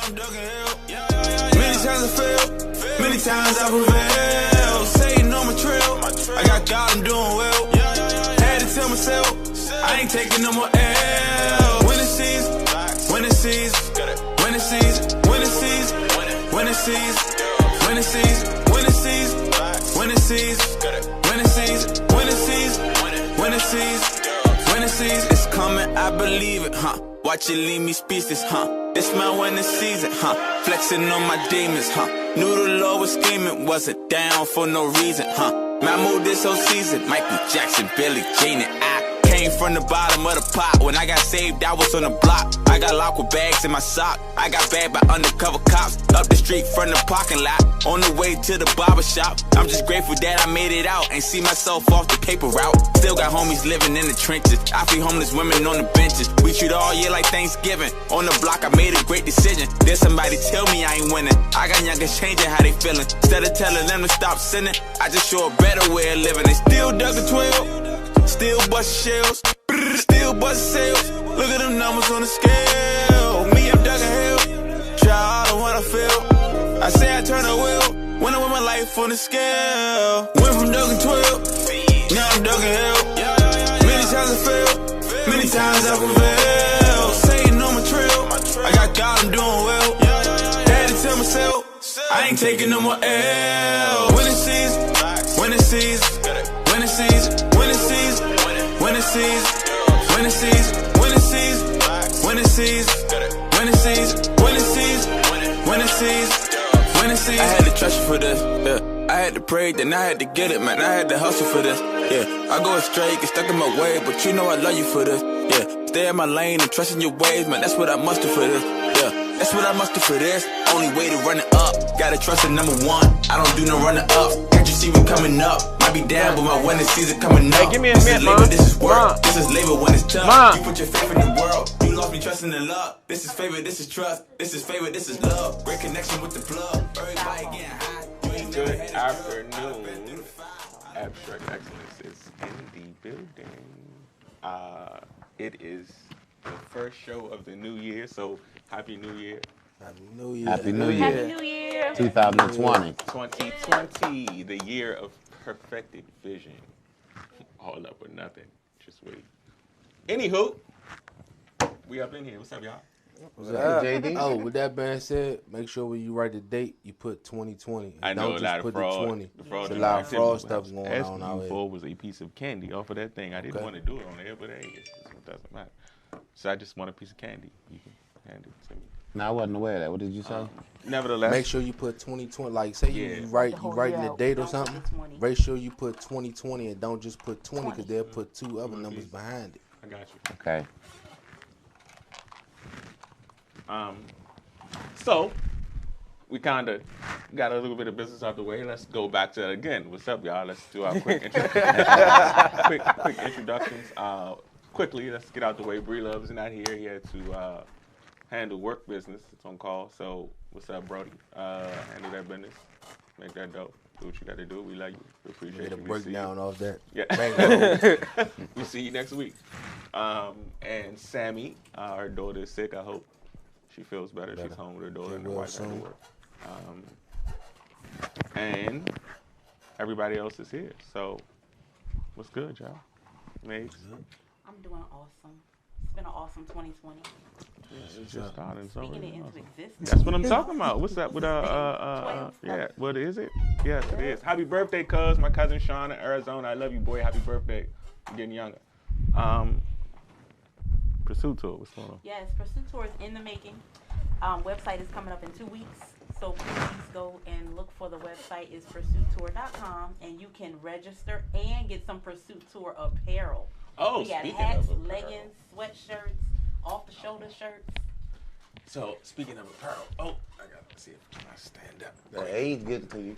I'm ducking hell. Many times I failed, many times I prevailed. Satan on my trail, I got God, I'm doing well. Had to tell myself, I ain't taking no more L. Winning season, winning season, winning season, winning season, winning season, winning season, winning season, winning season, winning season, winning season, winning season, winning season. It's coming, I believe it, huh? Watch it leave me speechless, huh? It's my winning season, huh? Flexing on my demons, huh? Knew the Lord was scheming, wasn't down for no reason, huh? My mood this whole season, Michael Jackson, Billie Jean, and I came from the bottom of the pot. When I got saved, I was on the block. I got locked with bags in my sock. I got bagged by undercover cops. Up the street from the parking lot. On the way to the barber shop. I'm just grateful that I made it out and see myself off the paper route. Still got homies living in the trenches. I feed homeless women on the benches. We treat all year like Thanksgiving. On the block, I made a great decision. There's somebody tell me I ain't winning. I got youngers changing how they feeling. Instead of telling them to stop sinning, I just show a better way of living. They still ducking 12. Still bust shells, still bust sales. Look at them numbers on the scale. Me, I'm ducking hell. Try all the one I feel. I say I turn a wheel when I want my life on the scale. Went from ducking 12, now I'm ducking hell. Many times I failed, many times I prevailed. Satan on my trail, I got God, I'm doing well. Had to tell myself, I ain't taking no more L. Winning season, winning season, winning season, winning season, winning season, winning season, winning season, winning season, winning season, winning season, winning season, winning season. I had to trust you for this, yeah. I had to pray, then I had to get it, man. I had to hustle for this, yeah. I go astray, get stuck in my way, but you know I love you for this, yeah. Stay in my lane and trust in your ways, man. That's what I must do for this, yeah. That's what I must do for this. Only way to run it up. Gotta trust in number one. I don't do no running up. Can't you see we coming up? Might be down, but my winning season coming up. Hey, give me a minute, Mom. This is work. Mom. This is labor when it's tough. Mom. You put your faith in the world. You lost me trusting in love. This is favor, this is trust. This is favor, this is love. Great connection with the plug. Everybody getting high. You ain't never Good had it. afternoon. Abstrakt Xcilence is in the building. It is the first show of the new year, so Happy New Year. Happy New Year. Happy New Year. Happy New Year. 2020. 2020, the year of perfected vision. All up or nothing. Just wait. Anywho, we up in here. What's up, y'all? What's up? JD? Oh, with that being said, make sure when you write the date, you put 2020. I know Don't a lot just of put fraud. the 20. The fraud There's a lot of activity. fraud stuff going on out here. SB4 was a piece of candy off of that thing. I didn't Okay. want to do it on air, but hey, it doesn't matter. So I just want a piece of candy. You can hand it to me. No, I wasn't aware of that. What did you say? Nevertheless, Make sure you put 2020. Like, say Yeah. you writing year the out, date or don't something. put 20. Make sure you put 2020 and don't just put 20 because they'll put two other numbers behind it. I got you. Okay. So we kind of got a little bit of business out the way. Let's go back to that again. What's up, y'all? Let's do our quick quick introductions. Quickly, let's get out the way. Bree Love is not here. He had to handle work business. It's on call. So what's up, Brody? Handle that business. Make that dope. Do what you got to do. We love you. We appreciate Get a you. We see you. breakdown of that. Yeah. We'll see you next week. And Sammy, her daughter is sick. I hope she feels better. She's home with her daughter and her wife had to work. And everybody else is here. So what's good, y'all? Mates? I'm doing awesome. It's been an awesome 2020. It's just starting. So Speaking it really into awesome. existence. That's what I'm talking about. What's up with Twelve. yeah, what is it? Yes, it is. Happy birthday, cuz. My cousin Sean in Arizona. I love you, boy. Happy birthday. You're getting younger. Pursuit Tour, what's going on? Yes, Pursuit Tour is in the making. Website is coming up in 2 weeks. So please go and look for the website. It's pursuittour.com, and you can register and get some Pursuit Tour apparel. Oh, We got speaking hats, of apparel. leggings, sweatshirts, off-the-shoulder shirts. So, speaking of apparel, I gotta see if I stand up. The age getting to you.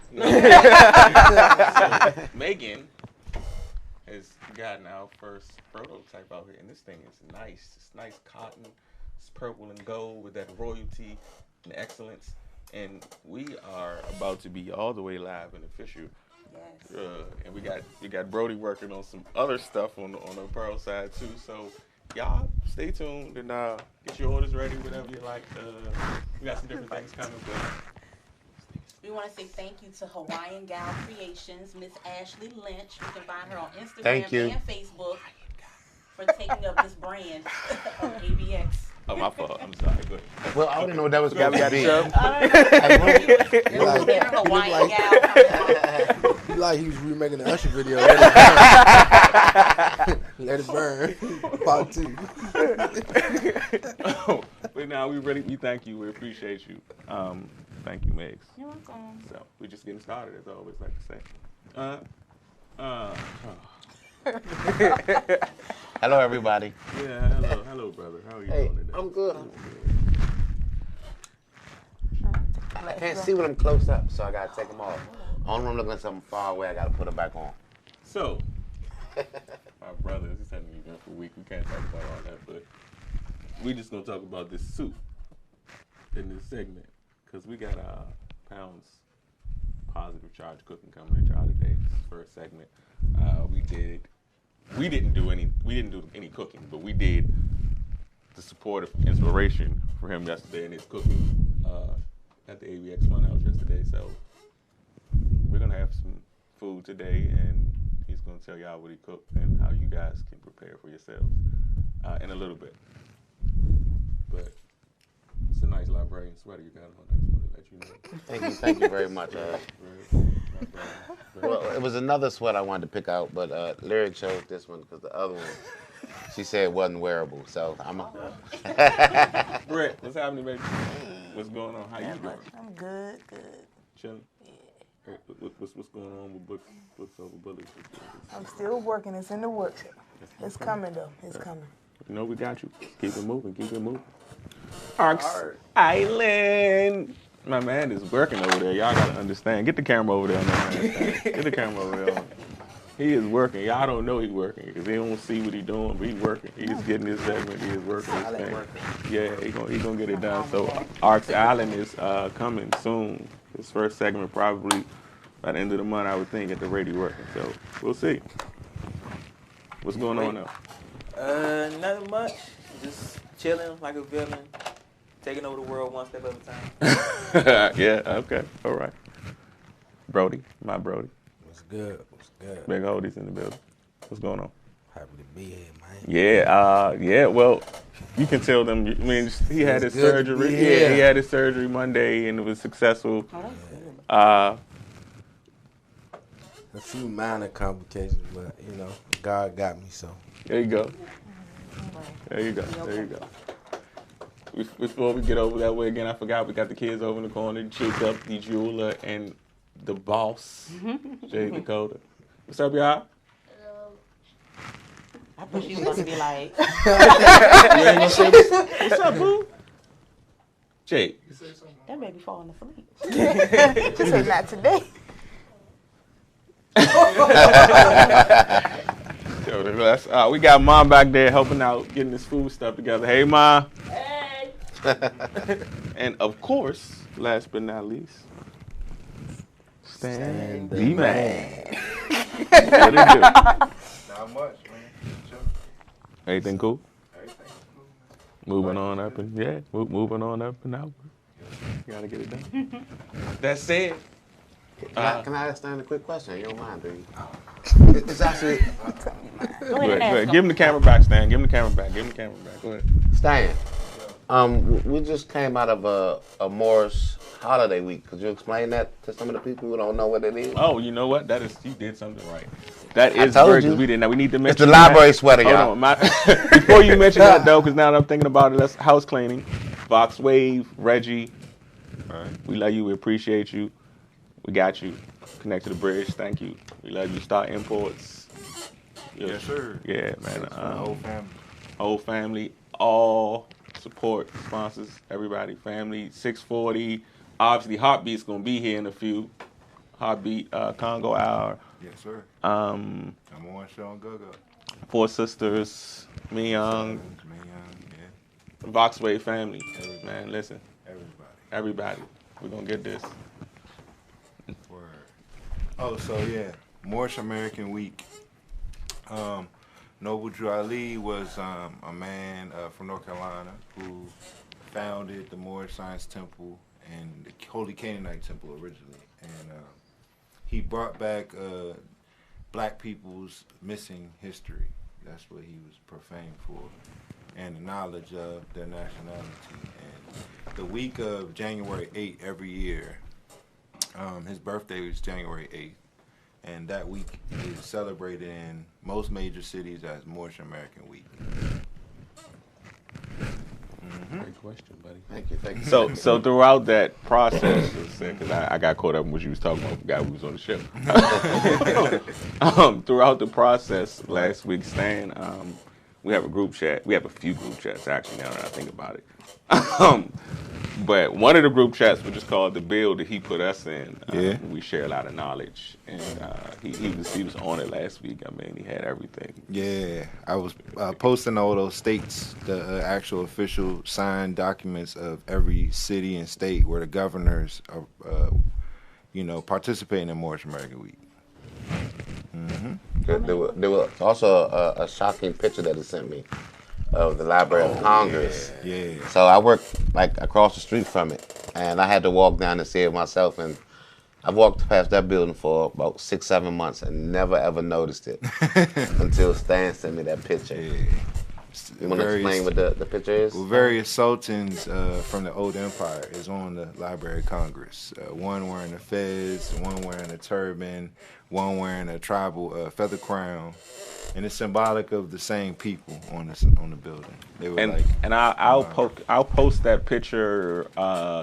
So, Megan has gotten our first prototype out here, and this thing is nice. It's nice cotton. It's purple and gold with that royalty and excellence. And we are about to be all the way live and official. Yes. And we got Brody working on some other stuff on the apparel side too. So y'all stay tuned and get your orders ready, whatever you like. We got some different things coming, but we want to say thank you to Hawaiian Gal Creations, Miss Ashley Lynch. You can find her on Instagram Thank you. and Facebook for taking up this brand of ABX. oh, my fault. I'm sorry. Go ahead. Well, I didn't know what that was going to be. Hawaiian Gal. He like he was remaking the Usher video. Let it burn. Part 2. But now we thank you. We appreciate you. Thank you, Megs. You're welcome. So we're just getting started, as I always like to say. Hello, everybody. Yeah, hello, brother. How are you doing today? I'm good. I can't see when I'm close up, so I got to take them off. Only when I'm looking at something far away, I got to put it back on. So, my brother, he's had an event for a week. We can't talk about all that, but we just gonna talk about this soup in this segment because we got Pound's positive charge cooking coming at y'all today. This is the first segment. We didn't do any cooking, but we did the supportive inspiration for him yesterday in his cooking at the ABX Funhouse yesterday. So we're gonna have some food today, and he's gonna tell y'all what he cooked and how you guys can prepare for yourselves in a little bit. But it's a nice librarian sweater you got on. I just want to let you know. Thank you very much. Well, it was another sweater I wanted to pick out, but Lyric chose this one because the other one, she said it wasn't wearable. So I'm Brett, what's happening, baby? What's going on? How you doing? I'm good. Chilling? Hey, what's going on with books over bullets? I'm still working. It's in the works. It's coming, though. It's coming. You know we got you. Keep it moving. Arcs Island. My man is working over there. Y'all gotta understand. Get the camera over there, man. Get the camera over there. He is working. Y'all don't know he's working because they don't see what he's doing, but he's working. He's getting his segment. He is working his thing. Yeah, he gonna get it done. So Arcs Island is coming soon. His first segment probably by the end of the month, I would think, at the radio working. So we'll see. What's going on now? Nothing much. Just chilling like a villain, taking over the world one step at a time. Yeah, okay, all right. Brody, my Brody. What's good? Big Oldies in the building. What's going on? Happy to be here, man. Yeah, well, you can tell them, I mean, he had his surgery. Yeah, he had his surgery Monday, and it was successful. A few minor complications, but, you know, God got me, so. There you go. Before we get over that way again, I forgot we got the kids over in the corner, Jacob, the jeweler, and the boss, Jay Dakota. What's up, y'all? I thought she was going to be like, You ain't gonna say this? What's up, boo? Jake. that baby falling asleep. She said not today. We got Mom back there helping out, getting this food stuff together. Hey, Ma. Hey. And of course, last but not least, Stan the man. What it do? Not much, man. Everything cool? Everything's cool, man. Moving on up and out. You gotta get it done. That said, Can I ask Stan a quick question? You don't mind, do you? It's actually Go ahead and ask give him the camera back, Stan. Give him the camera back. Go ahead. Stan. We just came out of a Morris holiday week. Could you explain that to some of the people who don't know what it is? Oh, you know what? You did something right. That is told great you. 'cause we didn't know. We need to mention It's the library sweater, Hold y'all. on, before you mention that though, because now that I'm thinking about it, that's house cleaning. Voxwav, Reggie. All right. We love you. We appreciate you. We got you. Connect to the bridge. Thank you. We love you. Star Imports. Yes, sir. Yeah, man. The whole family. Whole family. All support sponsors. Everybody. Family. 640. Obviously, Heartbeat's gonna be here in a few. Heartbeat Congo Hour. Yes, sir. Um, I'm on show on Gogo. Four Sisters. Me Young. Me Young, yeah. Voxwave family. Man, listen. Everybody. We're gonna get this. Word. Oh, so yeah, Moorish American Week. Noble Drew Ali was a man from North Carolina who founded the Moorish Science Temple and the Holy Canaanite Temple originally. And he brought back black people's missing history. That's what he was profamed for. And the knowledge of their nationality. And the week of January 8th every year, his birthday was January 8th. And that week is celebrated in most major cities as Moorish American Week. Great question, buddy. Thank you. So throughout that process, because I got caught up in what you was talking about, forgot who was on the show. Throughout the process last week, Stan, we have a group chat. We have a few group chats, actually, now that I think about it. But one of the group chats, which is called The Build, that he put us in, we share a lot of knowledge. And he was on it last week. I mean, he had everything. Yeah, I was posting all those states, the actual official signed documents of every city and state where the governors are, participating in Moorish American Week. There was also a shocking picture that he sent me of the Library of Congress. Yeah. So I work like across the street from it, and I had to walk down and see it myself. And I walked past that building for about 6-7 months and never ever noticed it until Stan sent me that picture. Yeah. You want to explain what the picture is? Well, various sultans from the old empire is on the Library of Congress. One wearing a fez, one wearing a turban, one wearing a tribal feather crown, and it's symbolic of the same people on the building. They were I'll post that picture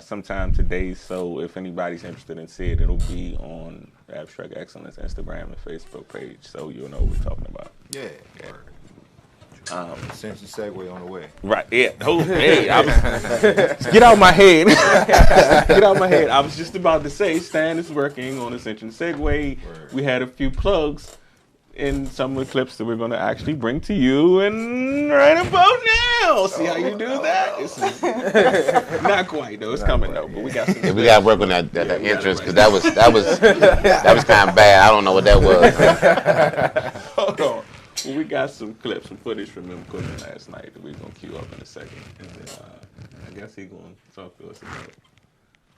sometime today. So if anybody's interested in seeing it, it'll be on Abstrakt Xcilence Instagram and Facebook page, so you'll know what we're talking about. Yeah. Essential segue on the way. Right, yeah. Oh, hey, get out of my head. Get out of my head. I was just about to say, Stan is working on Ascension Segue. Word. We had a few plugs in some of the clips that we're going to actually bring to you and right about now. See how you do that? It's not quite though. It's coming though, but we got some. Yeah, we got to work on that entrance because that was kind of bad. I don't know what that was. Hold on. We got some clips, some footage from him cooking last night that we're going to cue up in a second. And then I guess he's going to talk to us about it.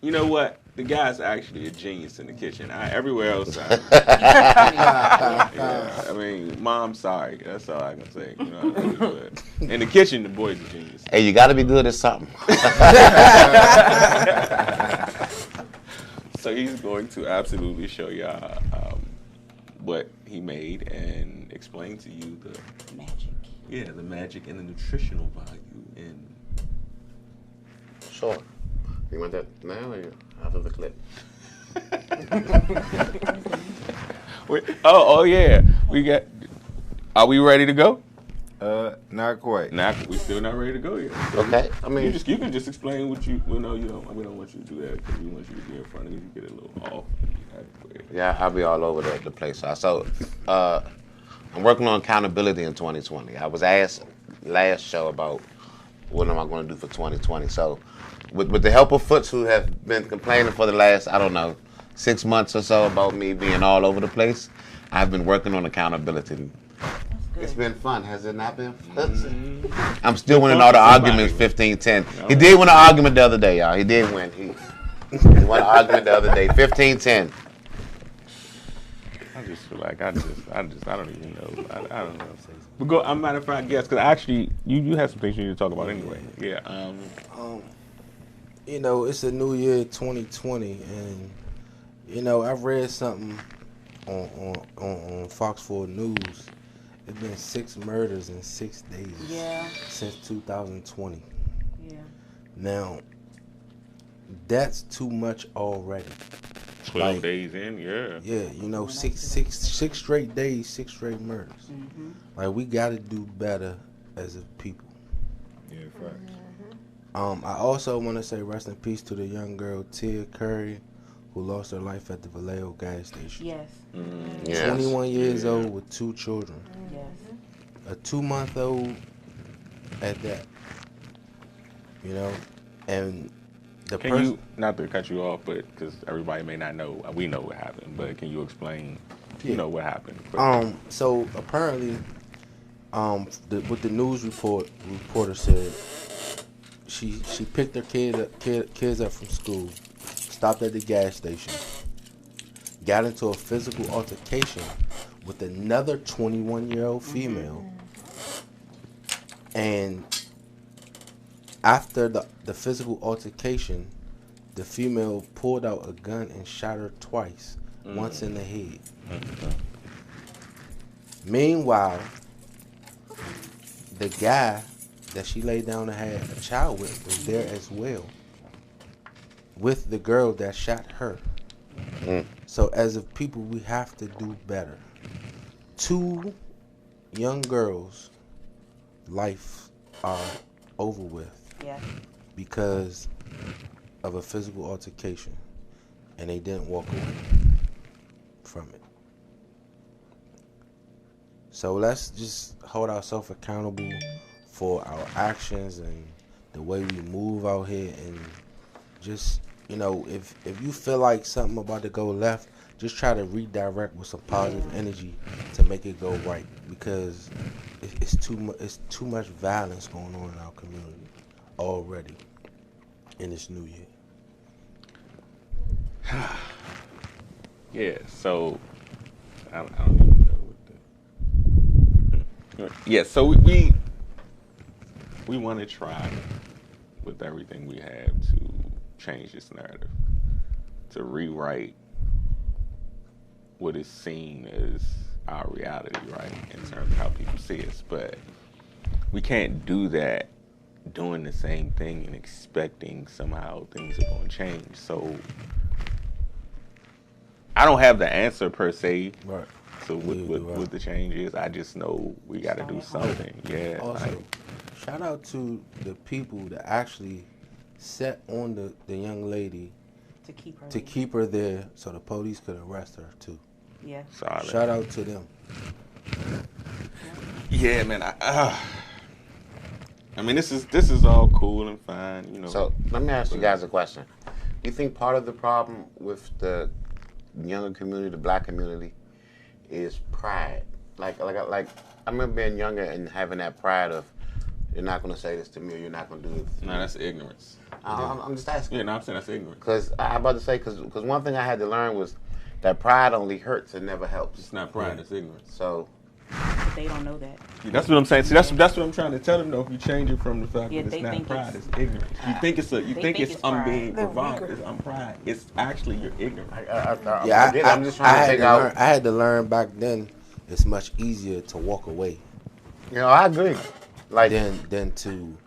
You know what? The guy's actually a genius in the kitchen. Everywhere else, I mean, Mom, sorry. That's all I can say. You know, but in the kitchen, the boy's a genius. Hey, you got to be good at something. So he's going to absolutely show y'all what he made and explain to you the magic. Yeah, the magic and the nutritional value in. Sure. You want that now or after the clip? Oh yeah. Are we ready to go? Not quite. We still not ready to go yet. So Okay. I mean, you can just explain what you. Well, no, you don't. We don't want you to do that because we want you to be in front of you. Get a little off. Yeah, I'll be all over the place. So, I'm working on accountability in 2020. I was asked last show about what am I going to do for 2020. So, with the help of Foots, who have been complaining for the last, 6 months or so about me being all over the place, I've been working on accountability. It's been fun, has it not been? I'm still winning all the arguments 15-10. He did win an argument the other day, y'all. He did win. He won an argument the other day, 15-10. I just feel like I don't even know. I don't know. But go. I'm matter of fact, yes, because actually, you have some things you need to talk about anyway. Yeah. It's a new year, 2020, and I've read something on Fox 4 News. It's been 6 murders in 6 days. Yeah. Since 2020. Yeah. Now, that's too much already. 12 days in, yeah. Yeah, six straight days, 6 straight murders. Mm-hmm. Like, we got to do better as a people. Yeah, facts. I also want to say rest in peace to the young girl Tia Curry, who lost her life at the Vallejo gas station. Yes. Yes. 21 years old with 2 children. Yes. A 2-month-old at that. And the Can you, not to cut you off, but because everybody may not know, we know what happened, but can you explain, what happened? So apparently, what the news reporter said, she picked her kids up from school, stopped at the gas station, got into a physical altercation with another 21-year-old female, and after the physical altercation, the female pulled out a gun and shot her twice, once in the head. Meanwhile, the guy that she laid down and had a child with was there as well, with the girl that shot her. So as a people, we have to do better. 2 young girls' life are over with because of a physical altercation, and they didn't walk away from it. So let's just hold ourselves accountable for our actions and the way we move out here, and just, if you feel like something about to go left, just try to redirect with some positive energy to make it go right, because it's too much violence going on in our community already in this new year. Yeah, so I don't even know what the. Yeah, so we want to try with everything we have to change this narrative, to rewrite what is seen as our reality, right, in terms of how people see us. But we can't do that doing the same thing and expecting somehow things are going to change. So I don't have the answer per se. Right. So what the change is, I just know we got to do something. Yeah. Also, shout out to the people that actually set on the young lady to keep her there so the police could arrest her too. Yeah. Solid. Shout out to them. Yeah, man. I mean, this is all cool and fine, So let me ask you guys a question. Do you think part of the problem with the younger community, the black community, is pride? Like I remember being younger and having that pride of, you're not going to say this to me, or you're not going to do this. No, that's ignorance. I'm just asking. Yeah, no, I'm saying that's ignorance. Because I'm about to say, because one thing I had to learn was that pride only hurts and never helps. It's not pride, it's ignorance. So But they don't know that. See, that's what I'm saying. See, that's what I'm trying to tell them, though. If you change it from the fact Yeah, that they it's not think pride, it's- it's ignorance. You think it's pride. being They're bravado, weaker. it's pride. It's actually you're ignorant. I'm just trying to figure out. I had to learn back then. It's much easier to walk away I agree. Like than to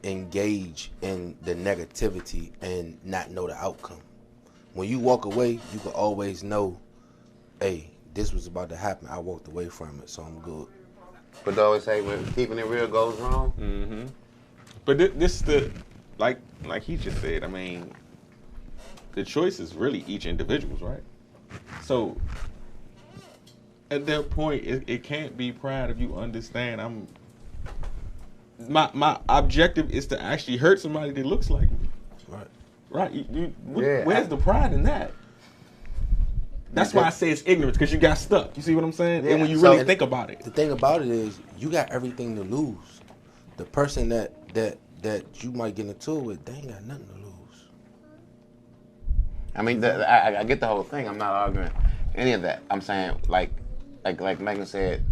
engage in the negativity and not know the outcome. When you walk away, you can always know, hey, this was about to happen. I walked away from it, so I'm good. But they always say when keeping it real goes wrong. Mm-hmm. But this like he just said. I mean, the choice is really each individual's, right? So at that point, it can't be pride if you understand. My objective is to actually hurt somebody that looks like me. Right. Right. Where's the pride in that? That's why I say it's ignorance, because you got stuck. You see what I'm saying? Yeah. And when you So really think about it. The thing about it is, you got everything to lose. The person that you might get into it with, they ain't got nothing to lose. I mean, I get the whole thing. I'm not arguing any of that. I'm saying, like Megan said,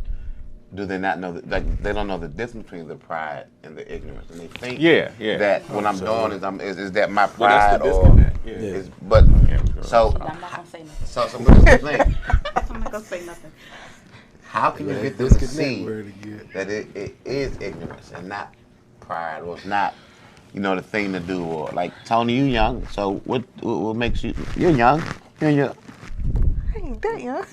do they not know that? They don't know the difference between the pride and the ignorance, and they think that what I'm doing is that my pride is. But so I'm not gonna say nothing. so this is the thing. I'm not gonna say nothing. How can you get them to see that it is ignorance and not pride, or it's not, the thing to do? Or like, Tony, you young, so what makes you? You're young. I ain't that young.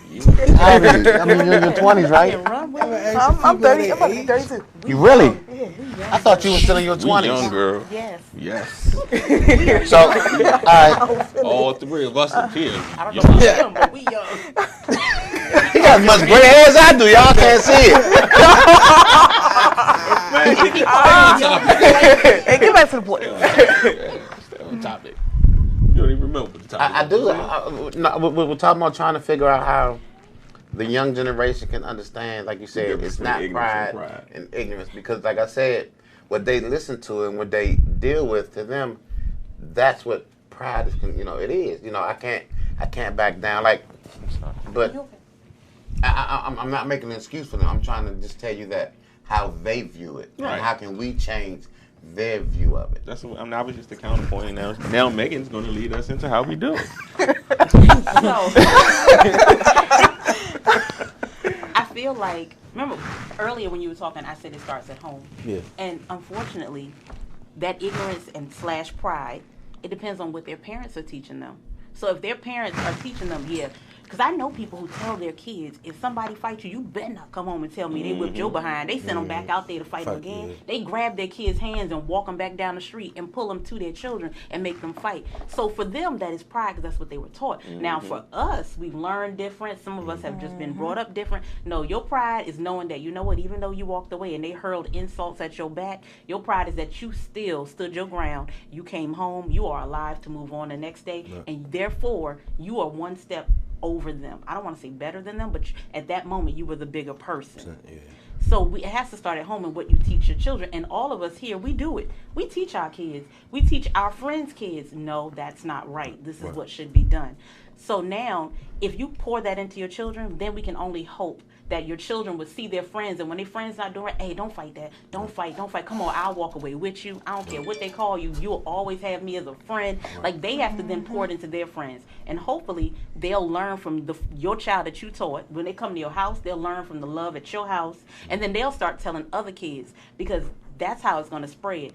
I mean, you're in your 20s, right? I'm 30. I'm about to be 32. You really? Yeah, we young. I thought you were still in your 20s. Young girl. Yes. Yes. So, all right. All three of us are here. I don't know about them, but we young. He got as much gray hair as I do. Y'all can't see it. Hey, get back to the point. Stay on topic. You don't even remember the topic. I do. We're talking about trying to figure out how the young generation can understand, like you said, it's not pride and ignorance, because like I said, what they listen to and what they deal with, to them, that's what pride is. It is. I can't back down. But I'm not making an excuse for them. I'm trying to just tell you that how they view it, and how can we change their view of it. That's what, I was just the counterpoint. Now Megan's going to lead us into how we do it. I feel like, remember earlier when you were talking, I said it starts at home. Yeah. And unfortunately, that ignorance and / pride, it depends on what their parents are teaching them. So if their parents are teaching them, because I know people who tell their kids, if somebody fights you, you better not come home and tell me they whipped your behind. They send them back out there to fight them again. They grab their kids' hands and walk them back down the street and pull them to their children and make them fight. So for them, that is pride, because that's what they were taught. Now for us, we've learned different. Some of us have just been brought up different. No, your pride is knowing that, you know what, even though you walked away and they hurled insults at your back, your pride is that you still stood your ground. You came home, you are alive to move on the next day, and therefore you are one step over them. I don't want to say better than them, but at that moment you were the bigger person. So it has to start at home and what you teach your children. And all of us here, we do it. We teach our kids. We teach our friends' kids. No, that's not right. This is what should be done. So now, if you pour that into your children, then we can only hope that your children would see their friends, and when their friends not doing it, hey, don't fight that. Don't fight. Come on, I'll walk away with you. I don't care what they call you. You'll always have me as a friend. Like, they have to then pour it into their friends. And hopefully, they'll learn from your child that you taught. When they come to your house, they'll learn from the love at your house. And then they'll start telling other kids, because that's how it's going to spread.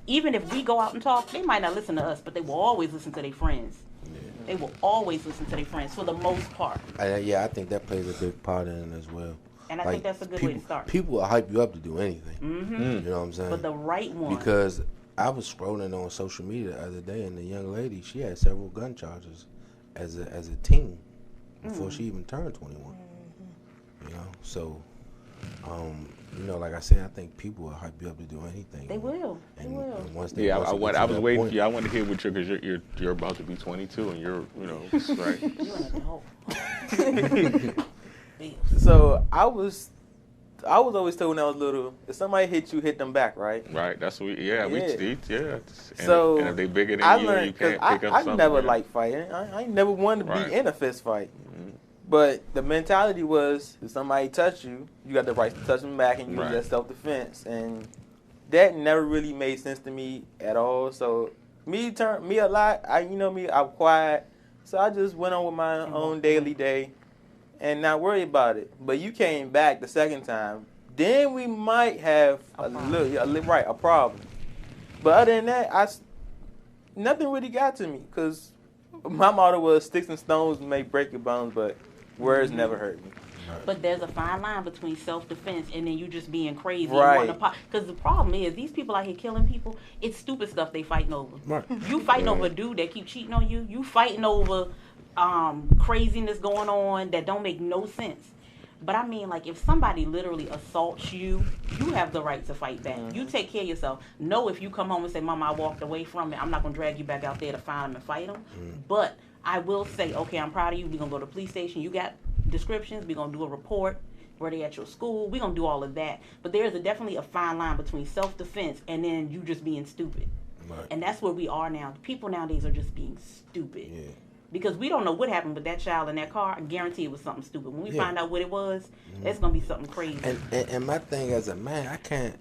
Even if we go out and talk, they might not listen to us, but they will always listen to their friends. They will always listen to their friends for the most part. I think that plays a big part in it as well. And I think that's a good way to start. People will hype you up to do anything. You know what I'm saying? But the right one. Because I was scrolling on social media the other day, and the young lady, she had several gun charges as a teen before she even turned 21. So like I said, I think people will hype you up to do anything. They will. And once they I was waiting for you. I want to hear what because you're about to be 22 and you're right. So I was always told when I was little, if somebody hit you, hit them back, right? Right. That's what. We So and if they bigger than you can't pick up something. I never liked fighting. I never wanted to be in a fist fight. But the mentality was, if somebody touch you, you got the right to touch them back, and you use that self-defense. And that never really made sense to me at all. So I'm quiet. So I just went on with my own daily day and not worry about it. But you came back the second time, then we might have a problem. But other than that, nothing really got to me, because my motto was, sticks and stones may break your bones, but words never hurt me. But there's a fine line between self-defense and then you just being crazy. Right. Because the problem is, these people out here killing people, it's stupid stuff they fighting over. Right. You fighting over a dude that keep cheating on you. You fighting over craziness going on that don't make no sense. But I mean, like, if somebody literally assaults you, you have the right to fight back. You take care of yourself. No, if you come home and say, Mama, I walked away from it, I'm not going to drag you back out there to find him and fight him. But I will say, okay, I'm proud of you. We're going to go to the police station. You got descriptions. We're going to do a report. Where they at your school. We're going to do all of that. But there's definitely a fine line between self-defense and then you just being stupid. Right. And that's where we are now. People nowadays are just being stupid. Yeah. Because we don't know what happened with that child in that car. I guarantee it was something stupid. When we find out what it was, it's going to be something crazy. And my thing as a man, I can't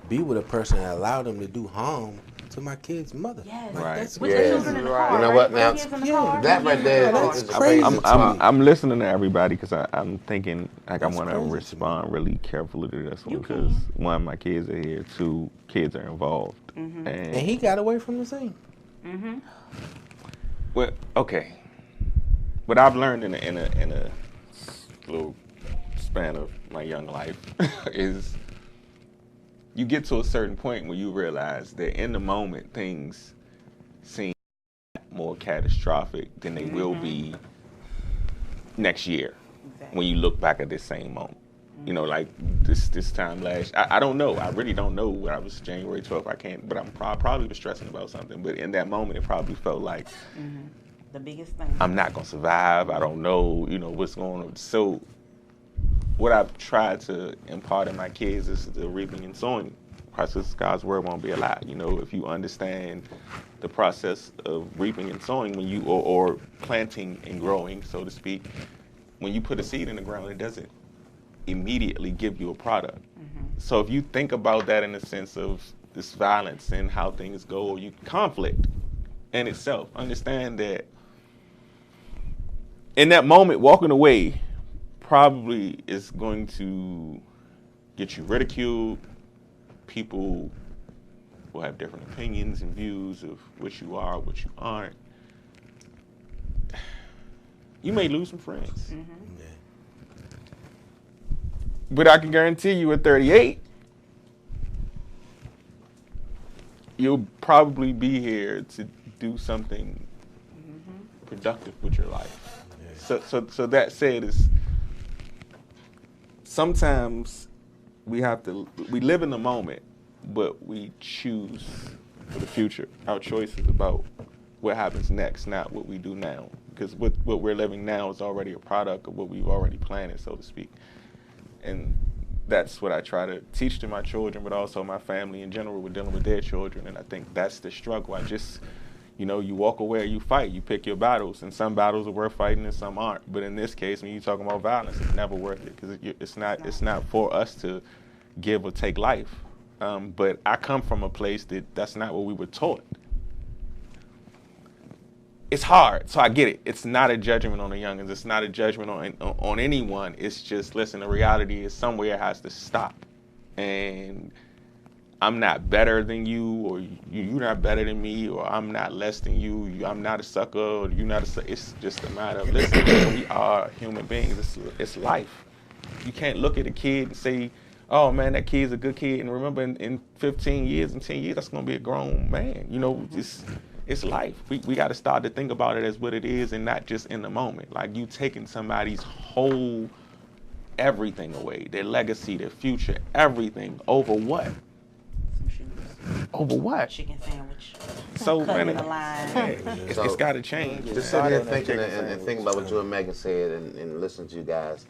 be with a person that allowed them to do harm to my kid's mother. Yes. Like, that's with the children in the car. You know what? Now, that right there is crazy. I'm listening to everybody because I'm thinking, like, I want to respond really carefully to this one, because one, my kids are here, two, kids are involved. And he got away from the scene. Well, okay. What I've learned in a little span of my young life is you get to a certain point where you realize that in the moment things seem more catastrophic than they will be next year when you look back at this same moment. You know, like this time last, I don't know. I really don't know when I was January 12th. I can't, but I'm probably was stressing about something. But in that moment, it probably felt like The biggest thing. I'm not gonna survive. I don't know, what's going on. So what I've tried to impart in my kids is the reaping and sowing process. God's word won't be a lie. If you understand the process of reaping and sowing when you or planting and growing, so to speak, when you put a seed in the ground, it doesn't immediately give you a product. So if you think about that in the sense of this violence and how things go, conflict in itself, understand that in that moment, walking away probably is going to get you ridiculed. People will have different opinions and views of what you are, what you aren't. You may lose some friends. But I can guarantee you at 38, you'll probably be here to do something productive with your life. So that said, is sometimes we live in the moment, but we choose for the future. Our choice is about what happens next, not what we do now. Because what we're living now is already a product of what we've already planted, so to speak. And that's what I try to teach to my children, but also my family in general with dealing with their children. And I think that's the struggle. You walk away or you fight. You pick your battles, and some battles are worth fighting and some aren't. But in this case, when you're talking about violence, it's never worth it because it's not for us to give or take life. But I come from a place that's not what we were taught. It's hard, so I get it. It's not a judgment on the youngins. It's not a judgment on anyone. It's just, listen, the reality is somewhere it has to stop. And I'm not better than you, or you're not better than me, or I'm not less than you. I'm not a sucker, or you're not a sucker. It's just a matter of, listen, we are human beings. It's life. You can't look at a kid and say, oh, man, that kid's a good kid. And remember, in 15 years, in 10 years, that's going to be a grown man. It's life. We got to start to think about it as what it is and not just in the moment. Like you taking somebody's whole everything away, their legacy, their future, everything. Over what? Some shoes. Over what? Chicken sandwich. So, Cutting man, the line. it's got to change. Just sitting here thinking and thinking about what you and Megan said and listening to you guys.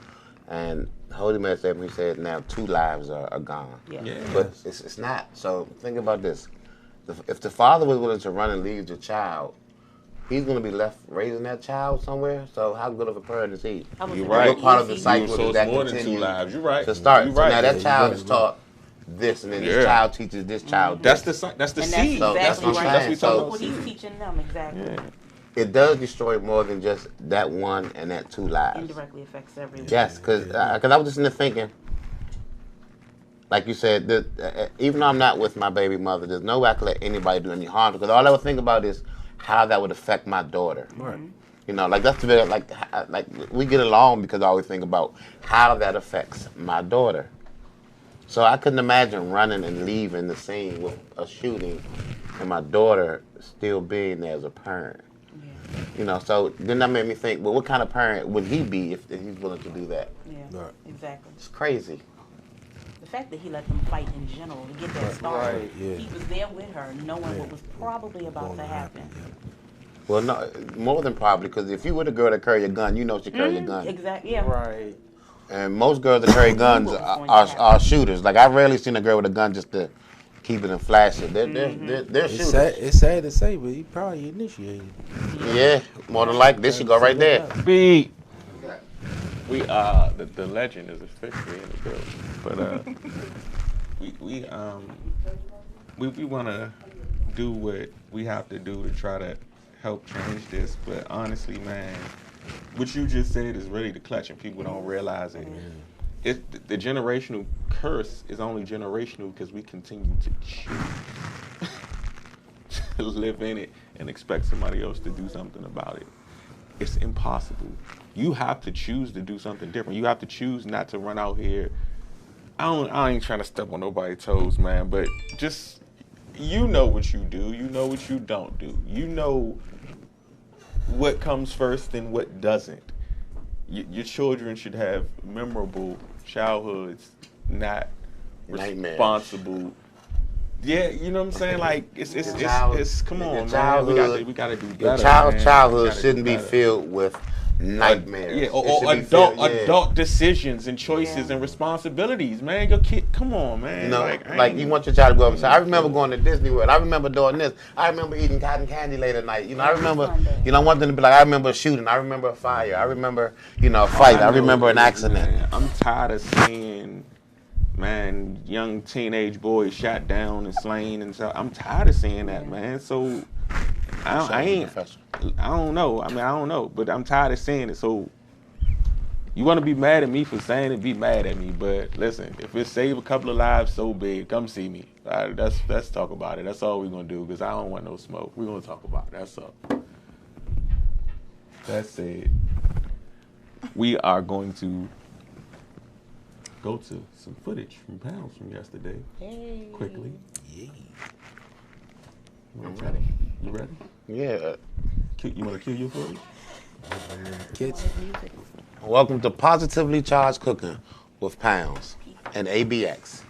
And Holy Man said, he said, now 2 lives are gone. Yeah. But it's not. So think about this. If the father was willing to run and leave the child, he's going to be left raising that child somewhere. So how good of a parent is he? You're right. What part of the cycle So does that more than 2 continue lives. You're right. to start? You're So right. now that child is taught this, and then this child teaches this child. That's the And seed. that's So that's exactly what I'm right. saying. So what So he's teaching them, exactly. Yeah. it does destroy more than just that one and that 2 lives. Indirectly affects everyone. Yes, because I was just in there thinking, like you said, even though I'm not with my baby mother, there's no way I can let anybody do any harm, because all I would think about is how that would affect my daughter. Right. Like that's the bit, like we get along because I always think about how that affects my daughter. So I couldn't imagine running and leaving the scene with a shooting and my daughter still being there as a parent. Yeah. So then that made me think, well, what kind of parent would he be if he's willing to do that? Yeah. Right. Exactly. It's crazy. The fact that he let them fight in general to get that started. Right. Yeah. He was there with her, knowing what was probably about to happen. Well, no, more than probably, because if you were the girl that carry a gun, you know she carry a gun. Exactly. Yeah. Right. And most girls that carry guns are shooters. Like, I've rarely seen a girl with a gun just to keep it and flash it. They're It's shooters. sad to say, but he probably initiated. Yeah, more than likely. This should go right there. Beat. We the legend is officially in the building, but we want to do what we have to do to try to help change this. But honestly, man, what you just said is really the clutch, and people don't realize it. The generational curse is only generational because we continue to choose to live in it and expect somebody else to do something about it. It's impossible. You have to choose to do something different. You have to choose not to run out here. I ain't trying to step on nobody's toes, man, but just, you know what you do. You know what you don't do. You know what comes first and what doesn't. Your children should have memorable childhoods, not Nightmares. responsible Yeah, you know what I'm saying? Like it's come Your on, man. childhood- We gotta do Your better. Man. childhood We gotta shouldn't do be better. filled with nightmares. Yeah, It or should be filled- adult decisions and choices and responsibilities, man. Your kid, come on, man. You know, I like ain't- you want your child to go up and say, I remember going to Disney World. I remember doing this. I remember eating cotton candy late at night. You know, I remember, I want them to be like, I remember a shooting. I remember a fire. I remember, a fight. I remember an accident. Man, I'm tired of seeing, man, young teenage boys shot down and slain and so. I'm tired of seeing that, man. So I don't know. I mean, I don't know, but I'm tired of seeing it. So you want to be mad at me for saying it? Be mad at me. But listen, if it save a couple of lives, so big. Come see me. All right, let's talk about it. That's all we're gonna do because I don't want no smoke. We're gonna talk about it. That's all. That's it. We are going to go to some footage from panels from yesterday. Hey. Quickly. Yeah. You ready? Yeah. You want to cue your footage? Kitchen. Welcome to Positively Charged Cooking with Pounds and ABX.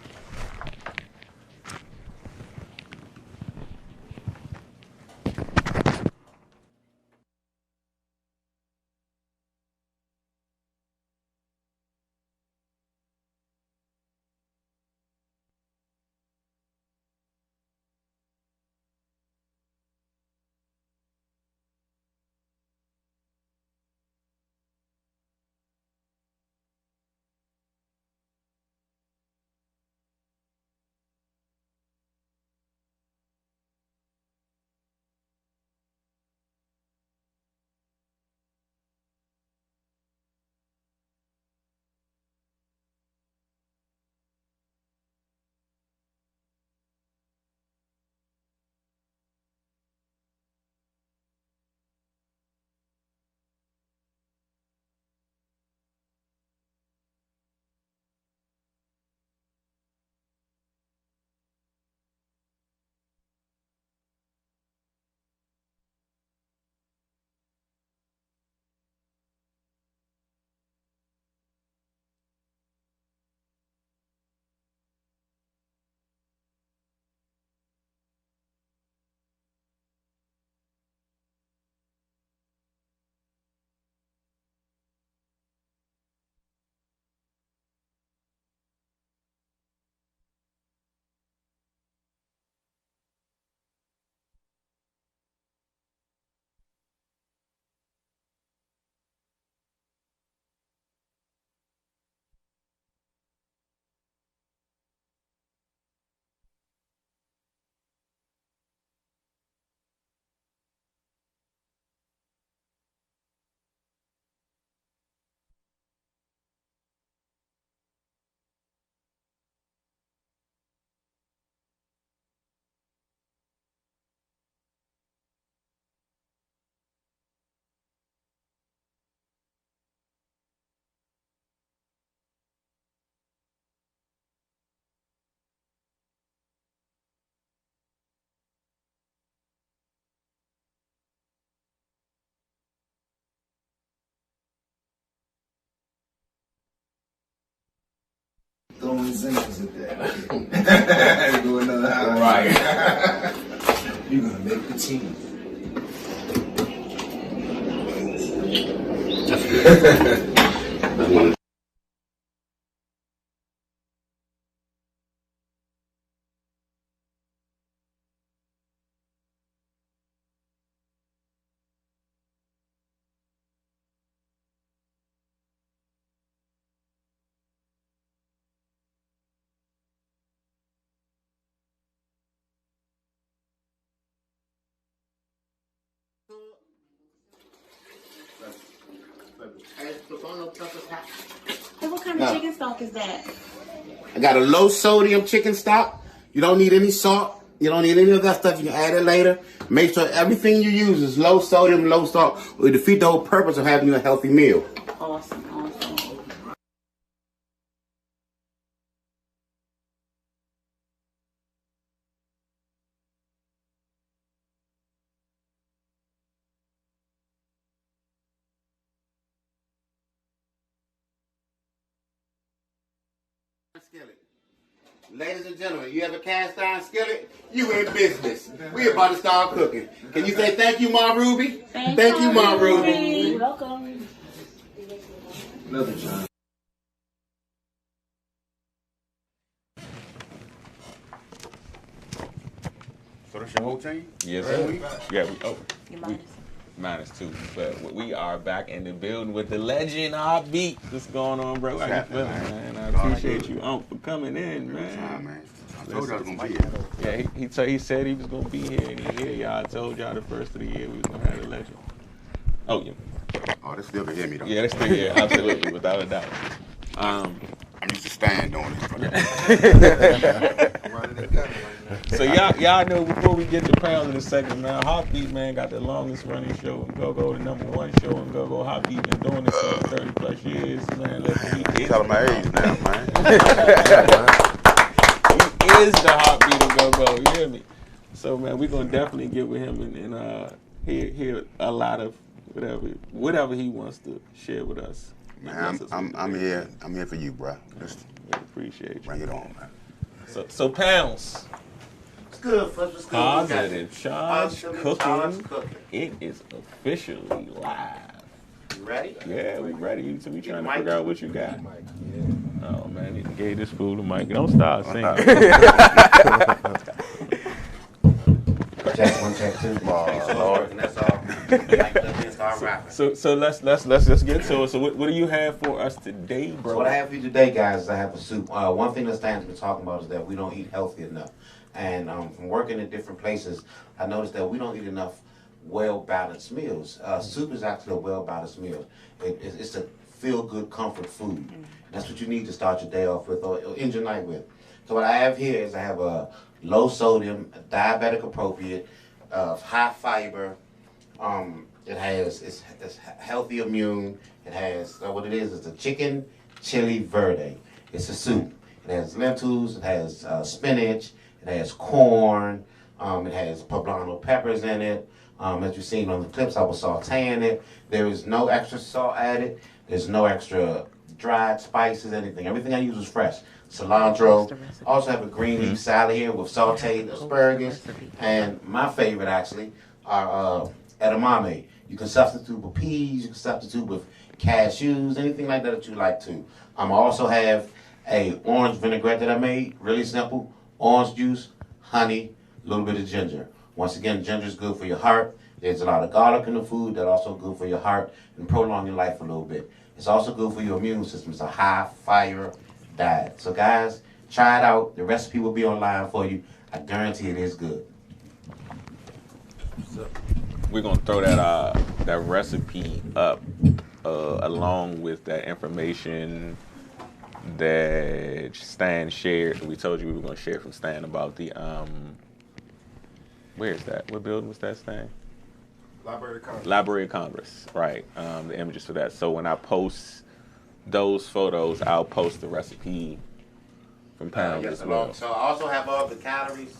Throwing zingers at that. Do another highlight. Right. You're gonna make the team. Hey, what kind of chicken stock is that? I got a low sodium chicken stock. You don't need any salt. You don't need any of that stuff. You can add it later. Make sure everything you use is low sodium, low salt. Will defeat the whole purpose of having you a healthy meal. Awesome. Skillet. Ladies and gentlemen, you have a cast iron skillet? You in business. We about to start cooking. Can you say thank you, Ma Ruby? Thank you, Ma Ruby. You're welcome. Another time. So that's your whole team? Yes, sir. Yeah, You're -2, but we are back in the building with the legend Heartbeat. What's going on, bro? How you feeling, man? I appreciate you for coming in, man. I told you I was gonna be here. Yeah, he said he was gonna be here, and he here. Y'all told y'all the first of the year we was gonna have the legend. Oh, yeah. Oh, they still can hear me though. Yeah, they still here, absolutely, without a doubt. I'm used to stand doing this. So y'all know before we get to pounds in a second, man, Heartbeat, man, got the longest running show in Gogo, the #1 show in Gogo. Heartbeat been doing this for 30 plus years, man. Telling my age now, man. He is the Heartbeat of Gogo, you hear me? So, man, we're gonna definitely get with him and hear a lot of whatever he wants to share with us. Man, I'm here for you, bro. Just appreciate you. Bring it on, man. So pounds. What's good, folks? What's good? Positive Charge Cooking. It is officially live. You ready? Yeah, we ready. So we trying to figure out what you got. Oh man, you gave this fool the mic. Don't start singing. Check 1, check 2. Lord, and that's all. So let's get to it. So what do you have for us today, bro? So what I have for you today, guys, is I have a soup. One thing that Stan's been talking about is that we don't eat healthy enough. And from working in different places, I noticed that we don't eat enough well-balanced meals. Soup is actually a well-balanced meal. It's a feel-good comfort food. That's what you need to start your day off with or end your night with. So what I have here is I have a low sodium, diabetic appropriate, high fiber. It's healthy immune. It has what it is a chicken chili verde. It's a soup. It has lentils. It has spinach. It has corn. It has poblano peppers in it. As you've seen on the clips, I was sauteing it. There is no extra salt added. There's no extra dried spices, anything. Everything I use is fresh. Cilantro. I also have a green leaf salad here with sauteed asparagus. And my favorite, actually, are edamame. You can substitute with peas. You can substitute with cashews, anything like that you like to. I also have a orange vinaigrette that I made. Really simple. Orange juice, honey, a little bit of ginger. Once again, ginger is good for your heart. There's a lot of garlic in the food that's also good for your heart and prolong your life a little bit. It's also good for your immune system. It's a high fiber diet. So guys, try it out. The recipe will be online for you. I guarantee it is good. We're gonna throw that recipe up along with that information that Stan shared. We told you we were gonna share from Stan about the where is that? What building was that, Stan? Library of Congress, right? The images for that. So when I post those photos, I'll post the recipe from Pound as well. So I also have all the calories.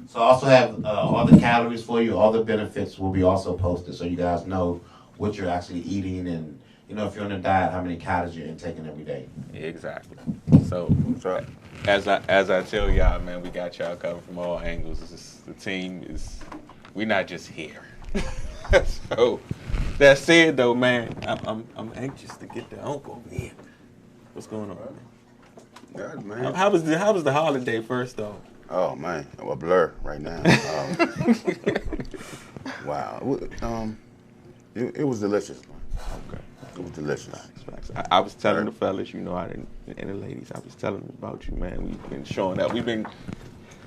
So I also have all the calories for you. All the benefits will be also posted, so you guys know what you're actually eating, and you know if you're on a diet, how many calories you're intaking every day. Exactly. So as I tell y'all, man, we got y'all covered from all angles. The team is. We're not just here. So that said, though, man, I'm anxious to get the uncle. Man, what's going on, man? God, man. How was the holiday first, though? Oh man, a blur right now. Wow, it was delicious, man. Okay, it was delicious. Facts. I was telling the fellas, and the ladies, I was telling them about you, man. We've been showing up. We've been.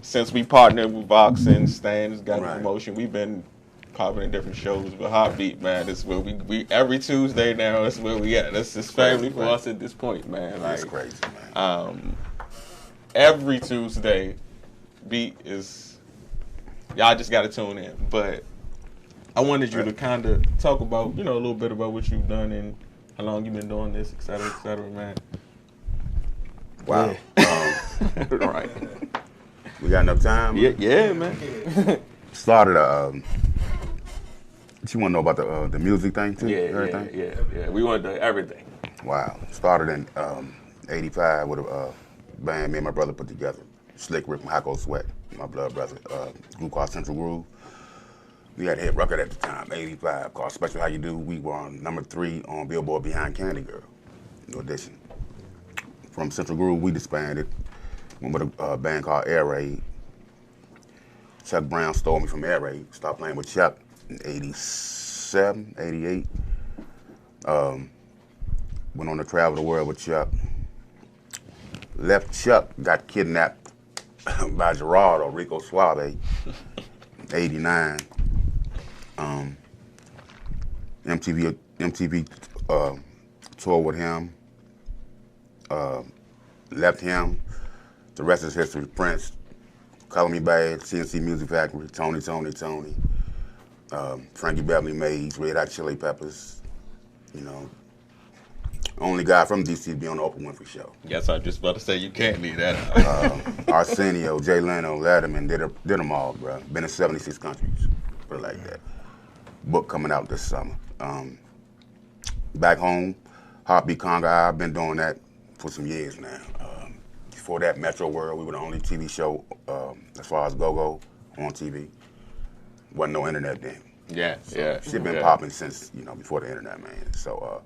Since we partnered with Vox and Stan's got a promotion, we've been carving in different shows with Heartbeat, man. That's where we every Tuesday now. That's where we at. That's just family for us at this point, man. That's crazy, man. Every Tuesday, Beat is y'all just got to tune in. But I wanted you to kind of talk about, a little bit about what you've done and how long you've been doing this, et cetera, man. Wow. Right. We got enough time? Yeah, man. Started you want to know about the music thing too? Everything? Yeah. We want to do everything. Wow. Started in 85 with a band me and my brother put together. Slick Rick from Hako Sweat, my blood brother. Group called Central Groove. We had a hit record at the time, 85, called Special How You Do. We were on number 3 on Billboard behind Candy Girl. No audition. From Central Groove, we disbanded. Went with a band called Air Raid. Chuck Brown stole me from Air Raid. Stopped playing with Chuck in 87, 88. Went on to travel the world with Chuck. Left Chuck, got kidnapped by Gerard or Rico Suave, 89. MTV toured with him. Left him. The rest is history. Prince, Color Me Bad, CNC Music Factory, Tony. Frankie Beverly Mays, Red Hot Chili Peppers. You know, only guy from DC to be on the Oprah Winfrey Show. Yes, I was just about to say you can't leave that out. Arsenio, Jay Leno, Letterman, did them all, bro. Been in 76 countries, put it like that. Book coming out this summer. Back home, Heartbeatcongohour, I've been doing that for some years now. Before that, Metro World, we were the only TV show as far as Gogo on TV. Wasn't no internet then. Yeah, so shit been popping since, you know, before the internet, man. So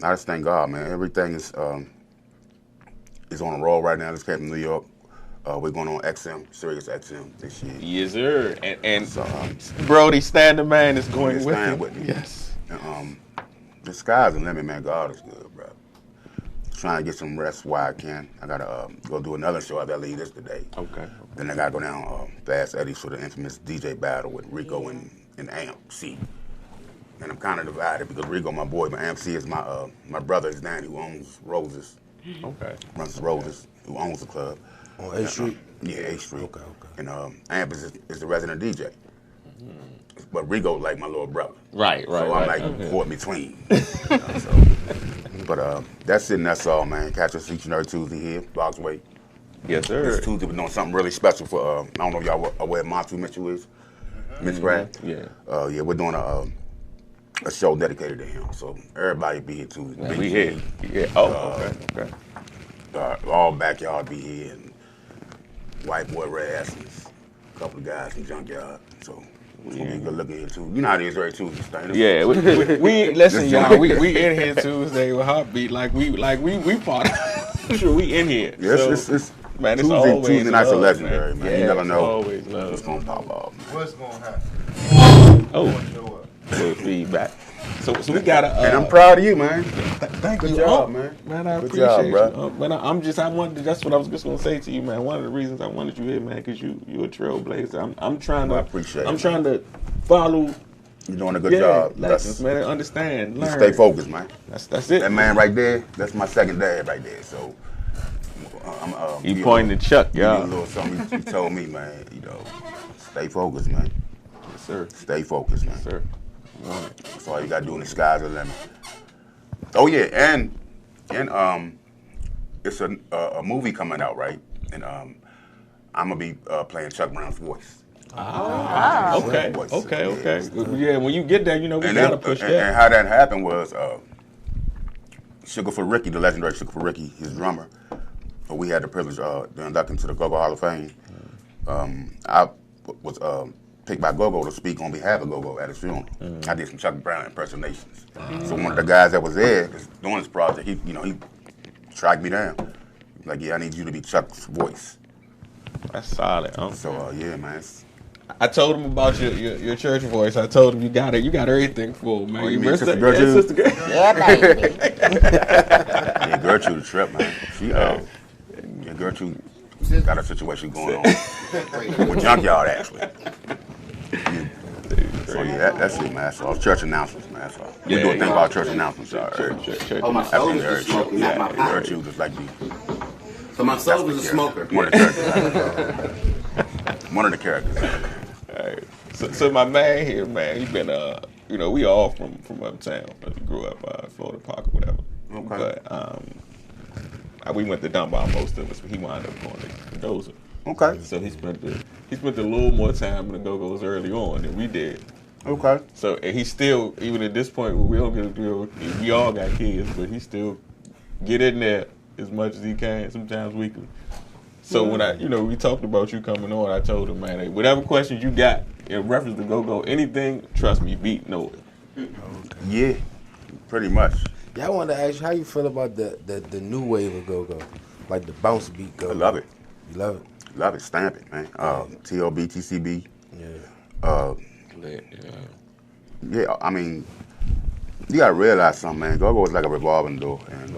I just thank God, man. Everything is on a roll right now. Just came from New York. We're going on XM, Sirius XM this year. Yes, sir. And so, Brody Standard Man is going with me. Yes. And, the sky's the limit, man. God is good, bro. Trying to get some rest while I can. I gotta go do another show. I gotta leave this today. Okay. Then I gotta go down Fast Eddie's for the infamous DJ battle with Rico and Amp C. And I'm kind of divided because Rico, my boy, but Amp C is my brother, is Danny, who owns Roses. Okay. Runs Roses, who owns the club. On 8th Street? Yeah, 8th Street. Okay. And Amp is the resident DJ. But Rico like my little brother. Right. So I'm like caught between. But that's it and that's all, man. Catch us each and every Tuesday here, Voxwav. Yes, sir. This Tuesday we're doing something really special for, I don't know if y'all aware of Montu Mitchell is. Mitch Grant. Yeah. Yeah, we're doing a show dedicated to him. So everybody be here Tuesday. Yeah, we here. Yeah. Oh, okay. All backyard be here and white boy red asses, a couple of guys from Junkyard. So it's gonna be good looking here too. You know how it is every Tuesday, Steiner. Yeah, we listen, y'all. We in here Tuesday with Heartbeat like we part of sure we in here. Yes, so, it's man, it's Tuesday nights are love, legendary, man. Yeah, you never know always love. what's gonna pop off, man. What's gonna happen? Oh, good feedback. So we gotta. And I'm proud of you, man. Thank Good you, job, man. Man, I Good appreciate job, you. bro. Man, I wanted. That's what I was just gonna say to you, man. One of the reasons I wanted you here, man, because you a trailblazer. I'm trying to. I appreciate it. I'm trying to follow. You're doing a good job. Lessons, man. Understand. Learn. Stay focused, man. That's it. That man right there, that's my second dad right there. So he pointing to Chuck, y'all. y'all. A little something he told me, man. You know, stay focused, man. Yes, sir. Stay focused, man. Yes, sir. That's all you gotta do in the sky's the limit. Oh yeah, and it's a movie coming out, right? And I'm gonna be playing Chuck Brown's voice. Okay. Yeah, when you get there, you know we gotta push that. And how that happened was Sugar for Ricky, the legendary Sugar for Ricky, his drummer. We had the privilege to induct him to the Gogo Hall of Fame. I was picked by Gogo to speak on behalf of Gogo at his funeral. I did some Chuck Brown impersonations. So one of the guys that was there doing this project, he tracked me down. Like, yeah, I need you to be Chuck's voice. That's solid. Huh? So yeah, man. I told him about your church voice. I told him you got everything full, man. Oh, you mean Sister Gertrude? Yeah, Sister Gertrude. Yeah, baby. Yeah, Gertrude the trip, man. She Gertrude got a situation going on with Junkyard, actually. Yeah. So yeah, that's it, man. So church announcements, man. So we do a thing about church announcements. Church. Oh, my soul is a smoker, not my power. Gertrude just like me. So my soul is a smoker. One of the characters. One of the characters. All right. So my man here, man, he been we all from uptown. We grew up Florida Park or whatever. Okay. But we went to Dunbar, most of us, but he wound up going to Dozer. Okay. So he spent a little more time in the Go-Go's early on than we did. Okay. So and he still, even at this point, we don't get a deal. We all got kids, but he still get in there as much as he can, sometimes weekly. So when we talked about you coming on, I told him, man, hey, whatever questions you got in reference to Gogo, anything, trust me, beat know it. Yeah, pretty much. Yeah, I wanted to ask you how you feel about the new wave of Gogo, like the bounce beat Gogo. I love it. You love it? Love it. Stamp it, man. TLB, TCB. Yeah. Yeah, I mean, you gotta realize something, man. Gogo is like a revolving door, and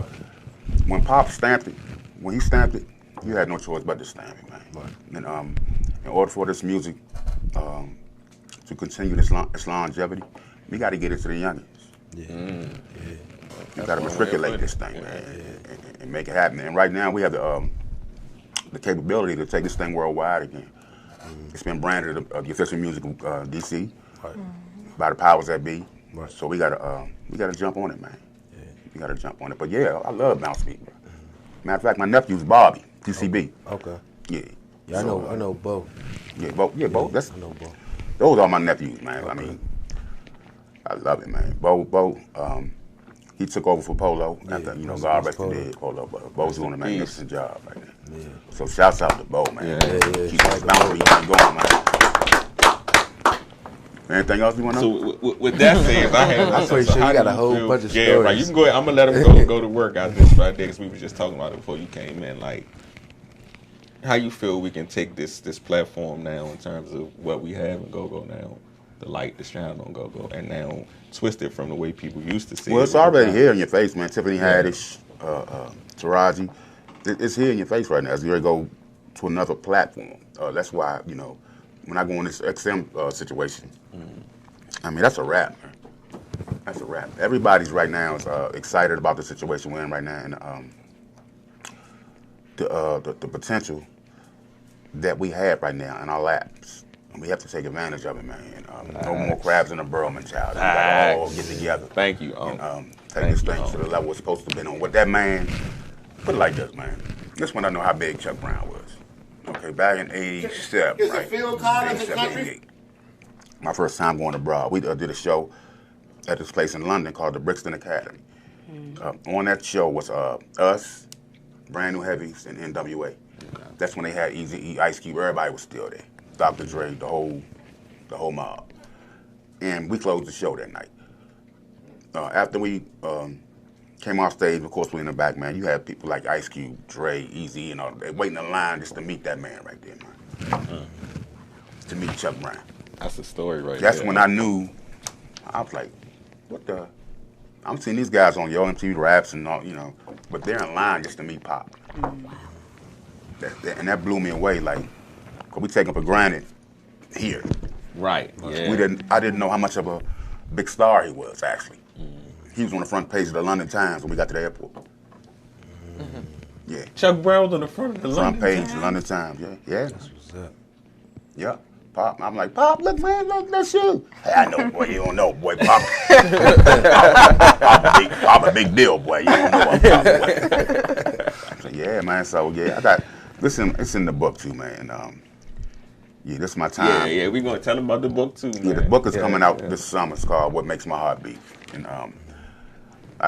when Pop stamped it, when he stamped it, you had no choice but to stamp it, man. And in order for this music to continue its longevity, we got to get it to the youngins. You got to matriculate this thing, man, and make it happen. And right now, we have the capability to take this thing worldwide again. It's been branded the official music of DC by the powers that be. So we gotta jump on it, man. We gotta jump on it. But yeah, I love bounce beat, bro. Matter of fact, my nephew's Bobby, TCB. Okay. Yeah. I know Bo. Yeah, Bo. Yeah, Bo. I know Bo. Those are my nephews, man. Okay. I mean, I love it, man. Bo. He took over for Polo after God rest his Polo. But Bo's doing a magnificent job right now. Yeah. So shouts out to Bo, man. Keep this bounce beat going, man. Anything else you want to know? So with that said, I'm pretty sure you got a whole bunch of stories. Yeah, right. You can go ahead. I'm gonna let him go to work out this Friday because we were just talking about it before you came in. Like, how you feel we can take this platform now in terms of what we have in Gogo now, the light that's shining on Gogo, and now twist it from the way people used to see it. Well, it's already here in your face, man. Tiffany Haddish, Taraji, it's here in your face right now. As you go to another platform, that's why when I go in this XM situation, I mean, that's a wrap, man. That's a wrap. Everybody's right now is excited about the situation we're in right now, and the potential that we have right now in our laps. And we have to take advantage of it, man. No more crabs in a barrel mentality. We got to all get together. Thank you. And take this thing to the level it's supposed to be on. What that man, put it like this, man. This one I know how big Chuck Brown was. Okay, back in 87, Is right? it field card in the 87, country? 88. My first time going abroad. We did a show at this place in London called the Brixton Academy. On that show was us, Brand New Heavies, and NWA. That's when they had Eazy-E, Ice Cube, everybody was still there. Dr. Dre, the whole mob. And we closed the show that night. After we came off stage, of course we in the back, man, you had people like Ice Cube, Dre, Eazy, they waiting in line just to meet that man right there, man. To meet Chuck Brown. That's the story right That's there. when I knew, I was like, what the? I'm seeing these guys on Yo MTV Raps and all, but they're in line just to meet Pop. And that blew me away, like, cause we take him for granted here. Right. Yeah. I didn't know how much of a big star he was, actually. He was on the front page of the London Times when we got to the airport. Yeah. Chuck Brown was on the front of the front page of the London Times, yeah. That's what's up. Yeah. Pop, I'm like, Pop, look, man, look, that's you. Hey, I know, boy, you don't know, boy, Pop. I'm a big deal, boy. You don't know what I'm talking about. So, yeah, man, so, yeah, I got, listen, it's in the book, too, man. Yeah, this is my time. Yeah, we're going to tell them about the book, too, man. Yeah, the book is coming out this summer. It's called What Makes My Heart Beat. And I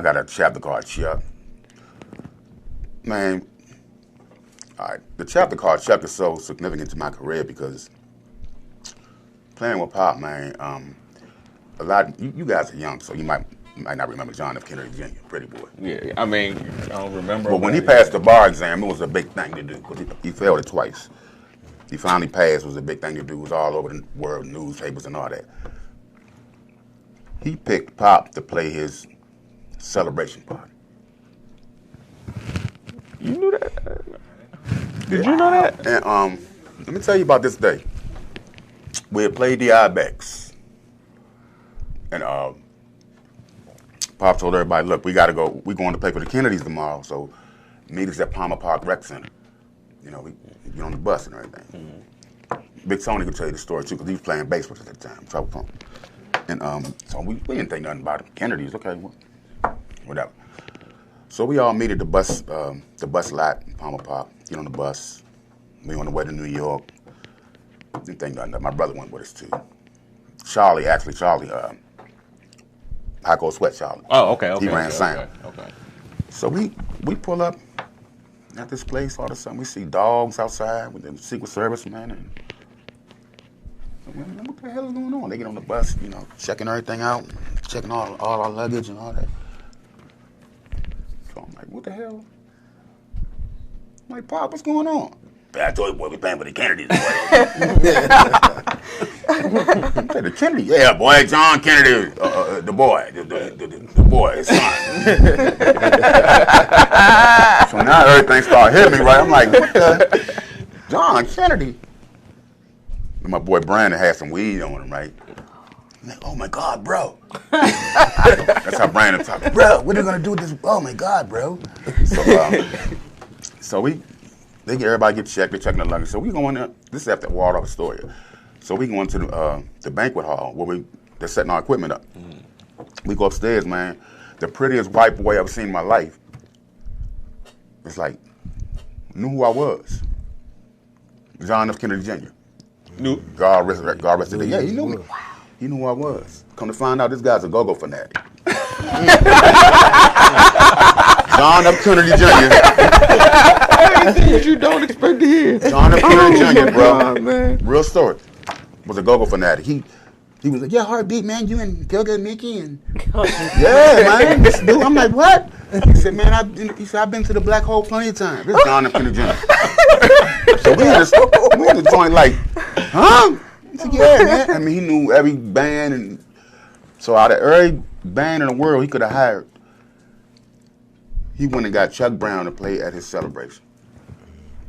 got a chapter called Chuck. Man, all right, the chapter called Chuck is so significant to my career because playing with Pop, man, a lot, you guys are young, so you might not remember John F. Kennedy Jr., Pretty Boy. Yeah, I mean, I don't remember. But when he passed the bar exam, it was a big thing to do. He failed it twice. He finally passed. It was a big thing to do. It was all over the world, newspapers and all that. He picked Pop to play his celebration party. You knew that? Did you know that? And let me tell you about this day. We had played the IBEX. And Pop told everybody, look, we got to go. We're going to play for the Kennedys tomorrow, so meet us at Palmer Park Rec Center. We get on the bus and everything. Big Tony could tell you the story, too, because he was playing baseball at that time, Trouble Pump. And so we didn't think nothing about it. Kennedys, okay, whatever. So we all meet at the bus lot in Palmer Park, get on the bus. We on the way to New York. Didn't think nothing. My brother went with us, too. Charlie, High Cold Sweat Charlie. Oh, okay. He ran sound. Okay. So we pull up at this place all of a sudden we see dogs outside with the Secret Service, man, and what the hell is going on? They get on the bus, you know, checking everything out, checking all our luggage and all that. So I'm like, what the hell? I'm like, Pop, what's going on? I told you, boy, we paying for the Kennedys, boy. The Kennedy? Yeah, boy, John Kennedy, the boy, the boy, his son. So now everything started hitting me, right? I'm like, what the? John Kennedy? And my boy Brandon had some weed on him, right? I'm like, oh my God, bro. That's how Brandon talks. Bro, what are they gonna do with this? Oh my God, bro. So everybody get checked. They're checking the luggage. So we go in there. This is after Waldorf Astoria. So we go into the banquet hall where they're setting our equipment up. We go upstairs, man. The prettiest white boy I've ever seen in my life. It's like, knew who I was. John F. Kennedy Jr. Knew. God rest his day. Yeah, he knew me. He knew who I was. Come to find out, this guy's a go-go fanatic. John F. Kennedy Jr. Things you don't expect to hear. John F. Kennedy Jr., bro. Man. Real story. Was a go-go fanatic. He was like, yeah, Heartbeat, man, you and Gogo and Mickey and yeah, man. This dude, I'm like, what? He said, man, I've been to the black hole plenty of times. This is John F. Kennedy Jr. So we in the joint like, huh? He said, yeah, man. I mean, he knew every band, and so out of every band in the world he could have hired, he went and got Chuck Brown to play at his celebration.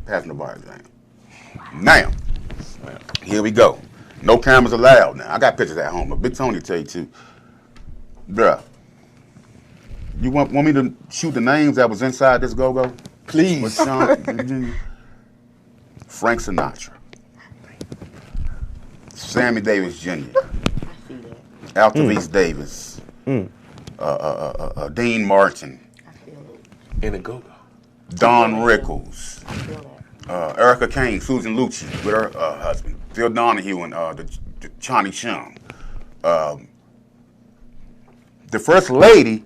Passing the bar exam. Now, here we go. No cameras allowed now. I got pictures at home, but Big Tony tell you too. Bruh, you want me to shoot the names that was inside this go-go? Please. With Sean, Frank Sinatra. Sammy Davis Jr. Altavis Davis. Dean Martin. In a go-go. Don Rickles. Erica Kane, Susan Lucci with her husband. Phil Donahue and the Johnny Chung. The first lady,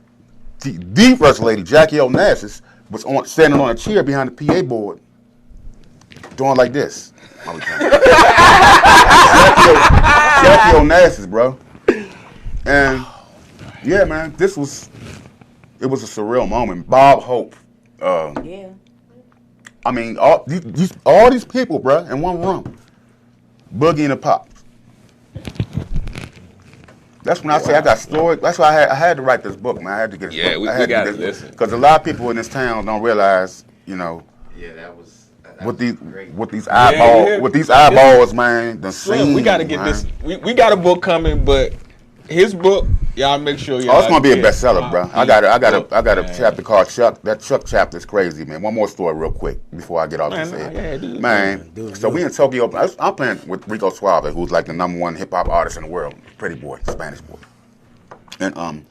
the first lady, Jackie Onassis, was standing on a chair behind the PA board, doing like this. Jackie Onassis, bro. And yeah, man, it was a surreal moment. Bob Hope. Yeah. I mean, all these people, bro, in one room. Boogie and the Pops. That's when I say I got stories. That's why I had to write this book, man. I had to get this book. We got to listen. Because a lot of people in this town don't realize, you know. Yeah, that was with these eyeballs, man. The scene, we got to get this. We got a book coming, but his book, y'all make sure y'all. Oh, it's gonna be a bestseller, bro. I got a chapter called Chuck. That Chuck chapter is crazy, man. One more story, real quick, before I get off this head. Man, so we in Tokyo. I'm playing with Rico Suave, who's like the #1 hip hop artist in the world. Pretty boy, Spanish boy. And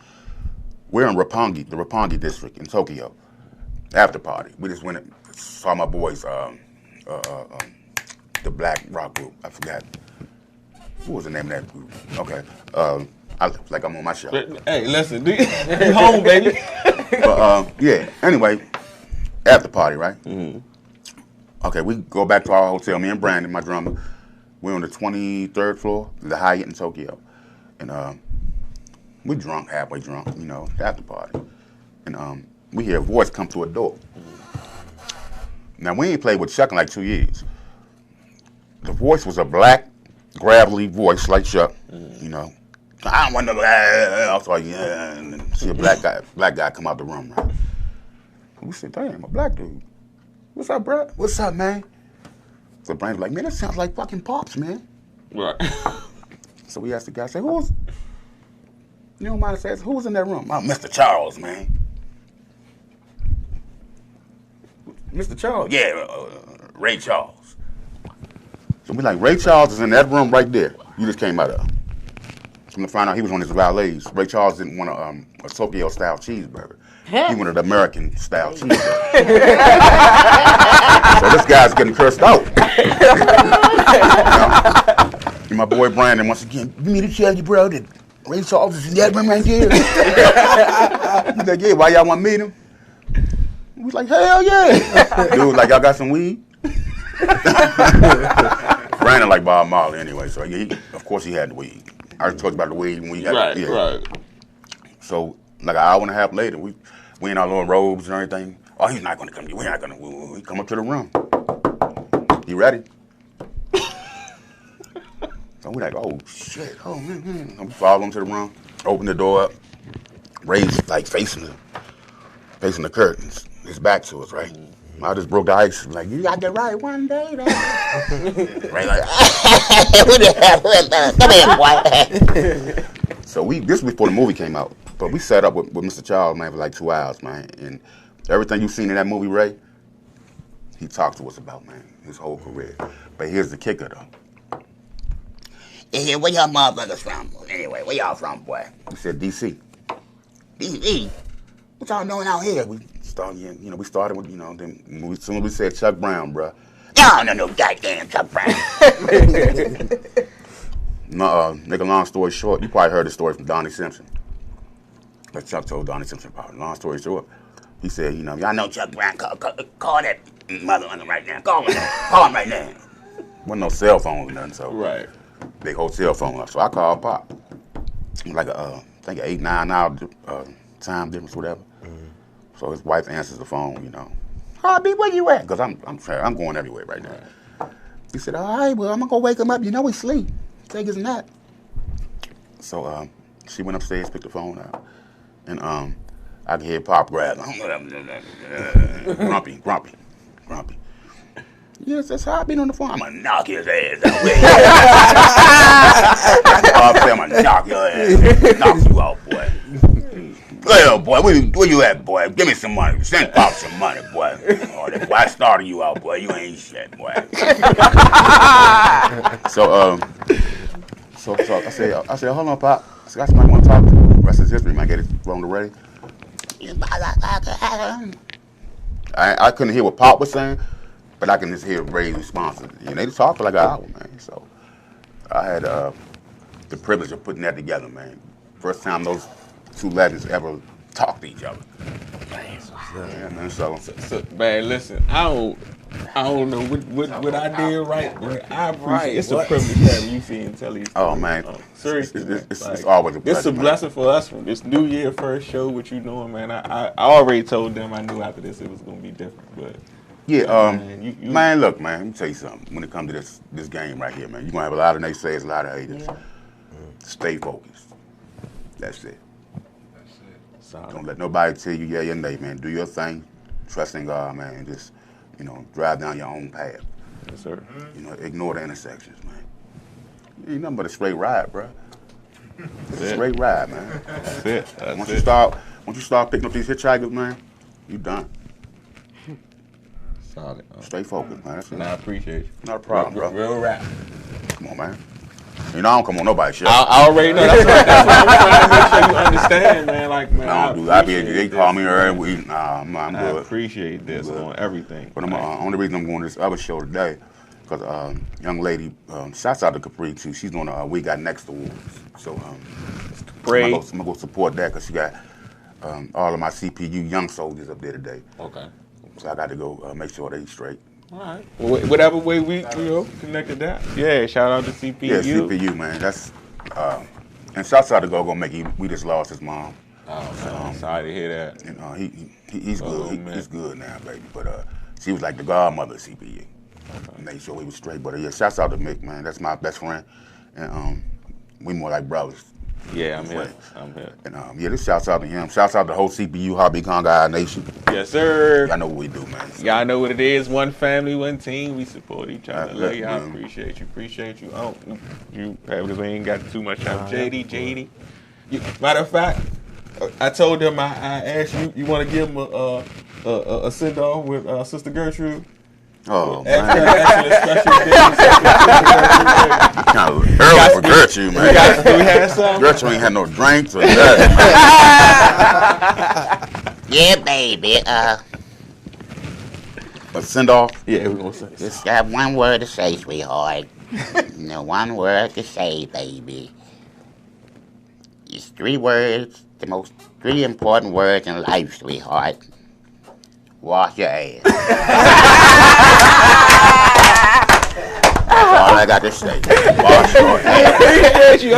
we're in Roppongi, the Roppongi district in Tokyo. After party, we just went and saw my boys, the black rock group. I forgot. What was the name of that group? Okay. Like I'm on my show. Hey, listen, you home, baby. But yeah. Anyway, after party, right? Mm-hmm. Okay, we go back to our hotel. Me and Brandon, my drummer, we're on the 23rd floor, the Hyatt in Tokyo, and we drunk, halfway drunk, you know, after party, and we hear a voice come to a door. Now we ain't played with Chuck in like 2 years. The voice was a black, gravelly voice like Chuck, you know. I don't want to. I was like, yeah, and then see a black guy come out the room, right? We said, damn, a black dude. What's up, bro? What's up, man? So Brian's like, man, that sounds like fucking Pops, man. Right. So we asked the guy, say, you don't mind if I ask, who was in that room? Oh, Mr. Charles, man. Mr. Charles? Yeah, Ray Charles. So we like, Ray Charles is in that room right there. You just came out of. I'm gonna find out he was one of his valets. Ray Charles didn't want a Tokyo-style cheeseburger. He wanted an American-style cheeseburger. So this guy's getting cursed out. And my boy Brandon, once again, you need to tell you, bro, that Ray Charles is in that room right there. He's like, yeah, why y'all want to meet him? We was like, hell yeah. Dude, like, y'all got some weed? Brandon like Bob Marley anyway, so of course he had the weed. I already talked about the weed when we got Right. So like an hour and a half later, we in our little robes and everything. Oh, he's not gonna come. We're not gonna. We come up to the room. You ready? So we like, oh shit, oh man. We follow him to the room, open the door up, Ray's like facing the curtains, his back to us, right? I just broke the ice. Like, you got that right one day, though. Ray like, come here, boy. So this was before the movie came out, but we sat up with Mr. Charles, man, for like 2 hours, man, and everything you've seen in that movie, Ray, he talked to us about, man, his whole career. But here's the kicker, though. Yeah, where y'all motherfuckers from? Anyway, where y'all from, boy? We said D.C. D.C.? What y'all doing out here? We started with, then as soon as we said Chuck Brown, bruh. Y'all don't know no goddamn Chuck Brown. No, make a long story short, you probably heard the story from Donnie Simpson. That Chuck told Donnie Simpson about. Long story short, he said, y'all know Chuck Brown, call that mother on him right now. Call him right now. Wasn't no cell phone or nothing, so. Right. Big hotel phone up. So I called Pop. Like I think an 8-9 hour time difference, whatever. So his wife answers the phone, Heartbeat, where you at? Because I'm going everywhere right now. Right. He said, all right, well, I'm going to go wake him up. He sleep. Take his nap. So she went upstairs, picked the phone up. And I could hear Pop grab. Grumpy. Yes, that's Heartbeat on the phone. I'm going to knock his ass out. I'm going to knock your ass. Knock you out, boy. Well, boy, where you at, boy? Give me some money. Send Pop some money, boy. Oh, that boy, I started you out, boy. You ain't shit, boy. So I said, hold on, Pop. I said, got somebody want to talk to. The rest is history. Might get it wrong to Ray. I couldn't hear what Pop was saying, but I can just hear Ray's responses. They talked for like an hour, man. So I had the privilege of putting that together, man. First time those two legends ever talk to each other. Yeah, man, so man, listen, I don't know what I did right. I appreciate it's a privilege having you see and tell these stories. Oh man, seriously, it's always a pleasure. It's a blessing for us from this New Year first show. What you doing, man? I already told them I knew after this it was gonna be different, but yeah, man, look, man, let me tell you something. When it comes to this game right here, man, you're gonna have a lot of naysayers, a lot of haters. Yeah. Stay focused. That's it. Don't let nobody tell you yeah or nay, man. Do your thing, trust in God, man, and just, drive down your own path. Yes, sir. Ignore the intersections, man. You ain't nothing but a straight ride, bro. It's a straight ride, man. That's it. Once you start picking up these hitchhikers, man, you done. Solid. Stay focused, man. That's it. I appreciate you. Not a problem, bro. Real rap. Come on, man. I don't come on nobody's shit. I already know. That's why I'm trying to make sure you understand, man. Like, man, I don't do. They call me every week. I'm good. I appreciate this on everything. But only reason I'm going to this other show today, because young lady, shouts out to Capri too. She's doing a We Got Next Awards. So I'm gonna go support that because she got all of my CPU young soldiers up there today. Okay. So I got to go make sure they straight. All right. Well, whatever way we connected that. Yeah, shout out to CPU. Yeah, CPU, man. That's and shouts out to Gogo Mickey. We just lost his mom. Oh, man. Sorry to hear that. And he's good. He's good now, baby. But she was like the godmother of CPU. Okay. Made sure we was straight. But yeah, shouts out to Mick, man. That's my best friend. And we more like brothers. Yeah, I'm here. And this shouts out to him. Shouts out to the whole CPU Heartbeatcongohour Nation. Yes, sir. Y'all know what we do, man. So. Y'all know what it is. One family, one team. We support each other. Love y'all. Appreciate you. You ain't got too much time. JD. Matter of fact, I told them I asked you want to give them a send off with Sister Gertrude. Oh, man. Kind of early for Gertrude, man. We had some. Gertrude ain't had no drinks or nothing. Yeah, baby. But send off? Yeah, we're going to send. Just got one word to say, sweetheart. One word to say, baby. It's 3 words, the most 3 important words in life, sweetheart. Wash your ass. That's all I got to say. Wash your ass. Appreciate you,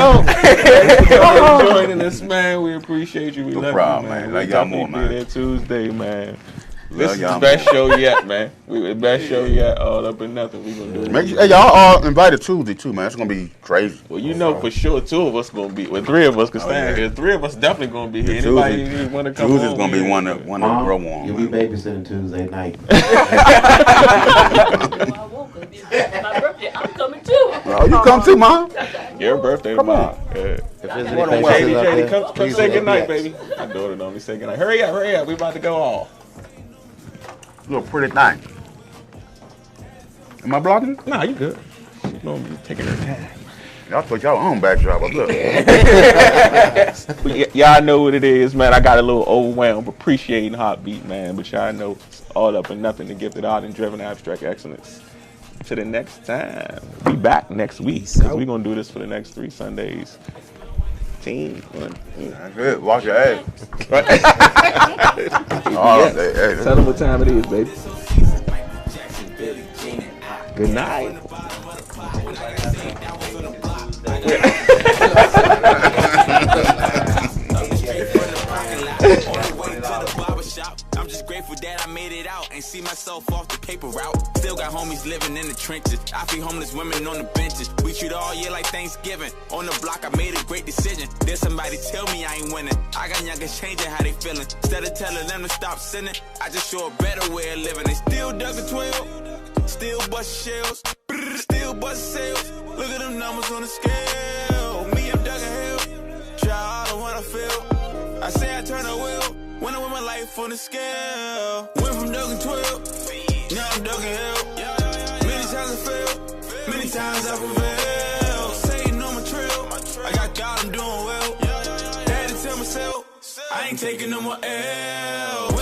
for joining us, man. We appreciate you. We love you, man. Like y'all more, man. Be there Tuesday, man. Love This is y'all the best show yet, man. The best show yet. All up and nothing. We gonna do it. Make sure, hey, y'all all invited Tuesday too, man. It's gonna be crazy. Well, you know for sure 2 of us gonna be. Well, 3 of us can stand here. 3 of us definitely gonna be here. Anybody want to come? Tuesday's gonna be one to grow on. You'll be babysitting Tuesday night. I woke up. It's my birthday. I'm coming too. Oh, you come too, Mom. Your birthday, Mom. JD, come say goodnight, baby. My daughter don't say goodnight. Hurry up. We about to go off. Little pretty thing. Am I blocking? Nah, you good. She's gonna be taking her time. Y'all put y'all own backdrop up. Look. Y'all know what it is, man. I got a little overwhelmed appreciating Heartbeat, man. But y'all know it's all up and nothing to gifted art and driven abstract excellence. To the next time. We back next week. We're gonna do this for the next 3 Sundays. Team. That's it. Wash your ass. Yes. Tell them what time it is, baby. Good night. I'm just grateful that I made it out and see myself off the paper route. Still got homies living in the trenches. I feed homeless women on the benches. We treat all year like Thanksgiving. On the block, I made a great decision. There's somebody tell me I ain't winning. I got youngers changing how they feeling. Instead of telling them to stop sinning, I just show a better way of living. They still dug a 12, still bust shells, still bust sales. Look at them numbers on the scale. Me, I'm dug a hill. Try all the what I feel. I say I turn a wheel. When I win my life on the scale. Went from ducking 12, now I'm ducking hell. Many times I failed, many times I prevailed. Saying on my trail, I got God, I'm doing well. Had to tell myself, I ain't taking no more L.